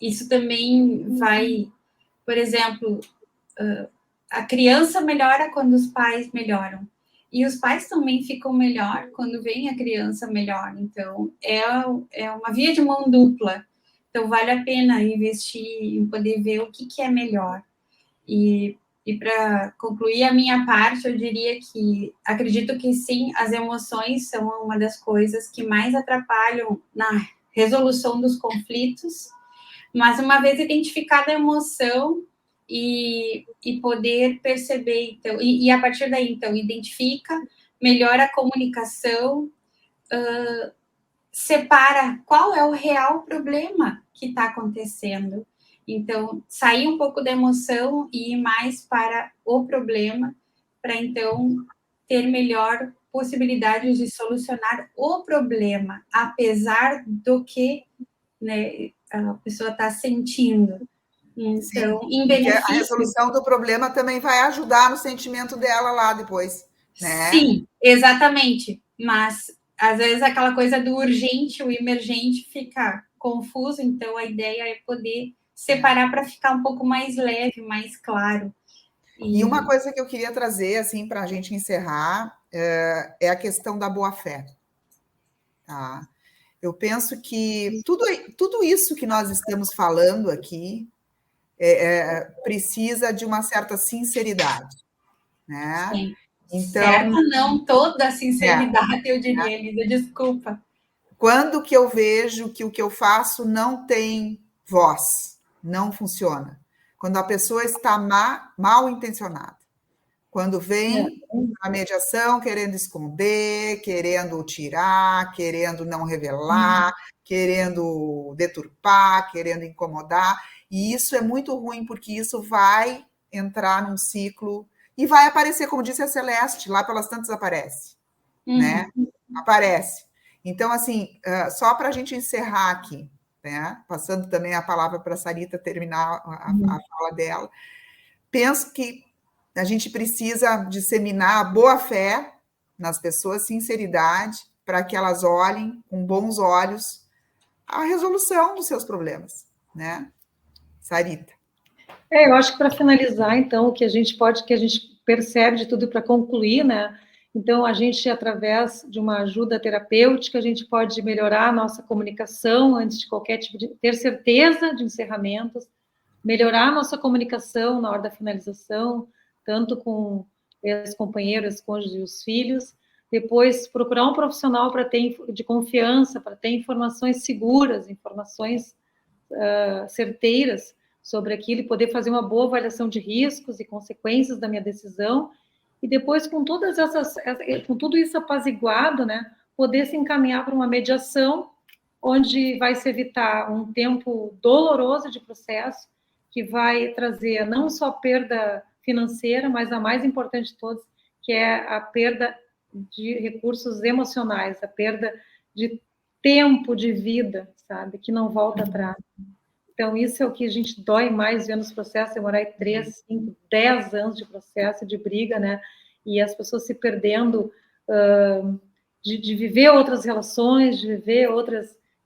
Isso também vai, por exemplo, a criança melhora quando os pais melhoram. E os pais também ficam melhor quando vem a criança melhor. Então, é uma via de mão dupla. Então, vale a pena investir em poder ver o que é melhor. E para concluir a minha parte, eu diria que acredito que sim, as emoções são uma das coisas que mais atrapalham na resolução dos conflitos, mas uma vez identificada a emoção e poder perceber, então, e a partir daí, então, identifica, melhora a comunicação, separa qual é o real problema que está acontecendo. Então, sair um pouco da emoção e ir mais para o problema, para então ter melhor possibilidade de solucionar o problema, apesar do que, né, a pessoa está sentindo. Então, Sim, em benefício... a resolução do problema também vai ajudar no sentimento dela lá depois, né? Sim, exatamente. Mas, às vezes, aquela coisa do urgente, o emergente fica confuso. Então, a ideia é poder separar para ficar um pouco mais leve, mais claro. E uma coisa que eu queria trazer, assim, para a gente encerrar, é a questão da boa-fé. Tá? Eu penso que tudo isso que nós estamos falando aqui precisa de uma certa sinceridade, né? Sim. Então, certa não, toda a sinceridade, eu diria, Elisa, desculpa. Quando que eu vejo que o que eu faço não tem voz, não funciona? Quando a pessoa está mal intencionada. Quando vem a mediação querendo esconder, querendo tirar, querendo não revelar, querendo deturpar, querendo incomodar. E isso é muito ruim, porque isso vai entrar num ciclo e vai aparecer, como disse a Celeste, lá pelas tantas aparece. Né? Aparece. Então, assim, só para a gente encerrar aqui, né? Passando também a palavra para a Sarita terminar a fala dela, penso que a gente precisa disseminar a boa-fé nas pessoas, sinceridade, para que elas olhem com bons olhos a resolução dos seus problemas, né? Sarita. Eu acho que para finalizar, então, o que a gente percebe de tudo para concluir, né? Então, a gente, através de uma ajuda terapêutica, a gente pode melhorar a nossa comunicação antes de qualquer tipo de... ter certeza de encerramentos, melhorar a nossa comunicação na hora da finalização, tanto com os companheiros, cônjuges e os filhos. Depois, procurar um profissional de confiança, para ter informações seguras, informações certeiras sobre aquilo e poder fazer uma boa avaliação de riscos e consequências da minha decisão. E depois, com tudo isso apaziguado, né, poder se encaminhar para uma mediação onde vai se evitar um tempo doloroso de processo, que vai trazer não só perda financeira, mas a mais importante de todas, que é a perda de recursos emocionais, a perda de tempo de vida, sabe, que não volta atrás. Então, isso é o que a gente dói mais vendo os processos, demorar 3, 5, 10 anos de processo, de briga, né? E as pessoas se perdendo de viver outras relações, de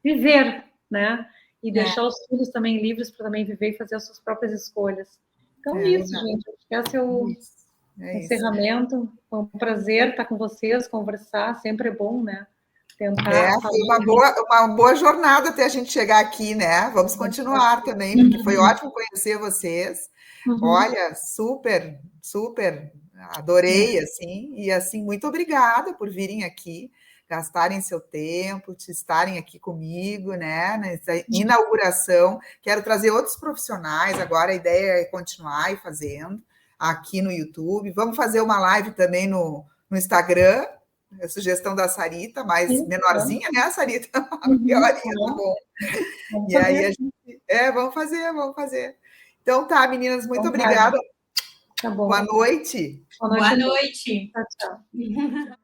viver, né? E deixar os filhos também livres para também viver e fazer as suas próprias escolhas. Então, isso, gente. Acho que esse é o encerramento. Foi um prazer estar com vocês, conversar, sempre é bom, né? Tentar foi uma boa jornada até a gente chegar aqui, né? Vamos continuar também, porque foi ótimo conhecer vocês. Olha, super, super, adorei, assim, e assim, muito obrigada por virem aqui, gastarem seu tempo, estarem aqui comigo, né? Nessa inauguração. Quero trazer outros profissionais, agora a ideia é continuar e fazendo aqui no YouTube. Vamos fazer uma live também no Instagram. A sugestão da Sarita, mais menorzinha, né, Sarita? Piorinha, tá bom. E aí a gente... vamos fazer. Então tá, meninas, muito obrigada. Tá bom. Boa noite. Boa noite. Tchau, tchau.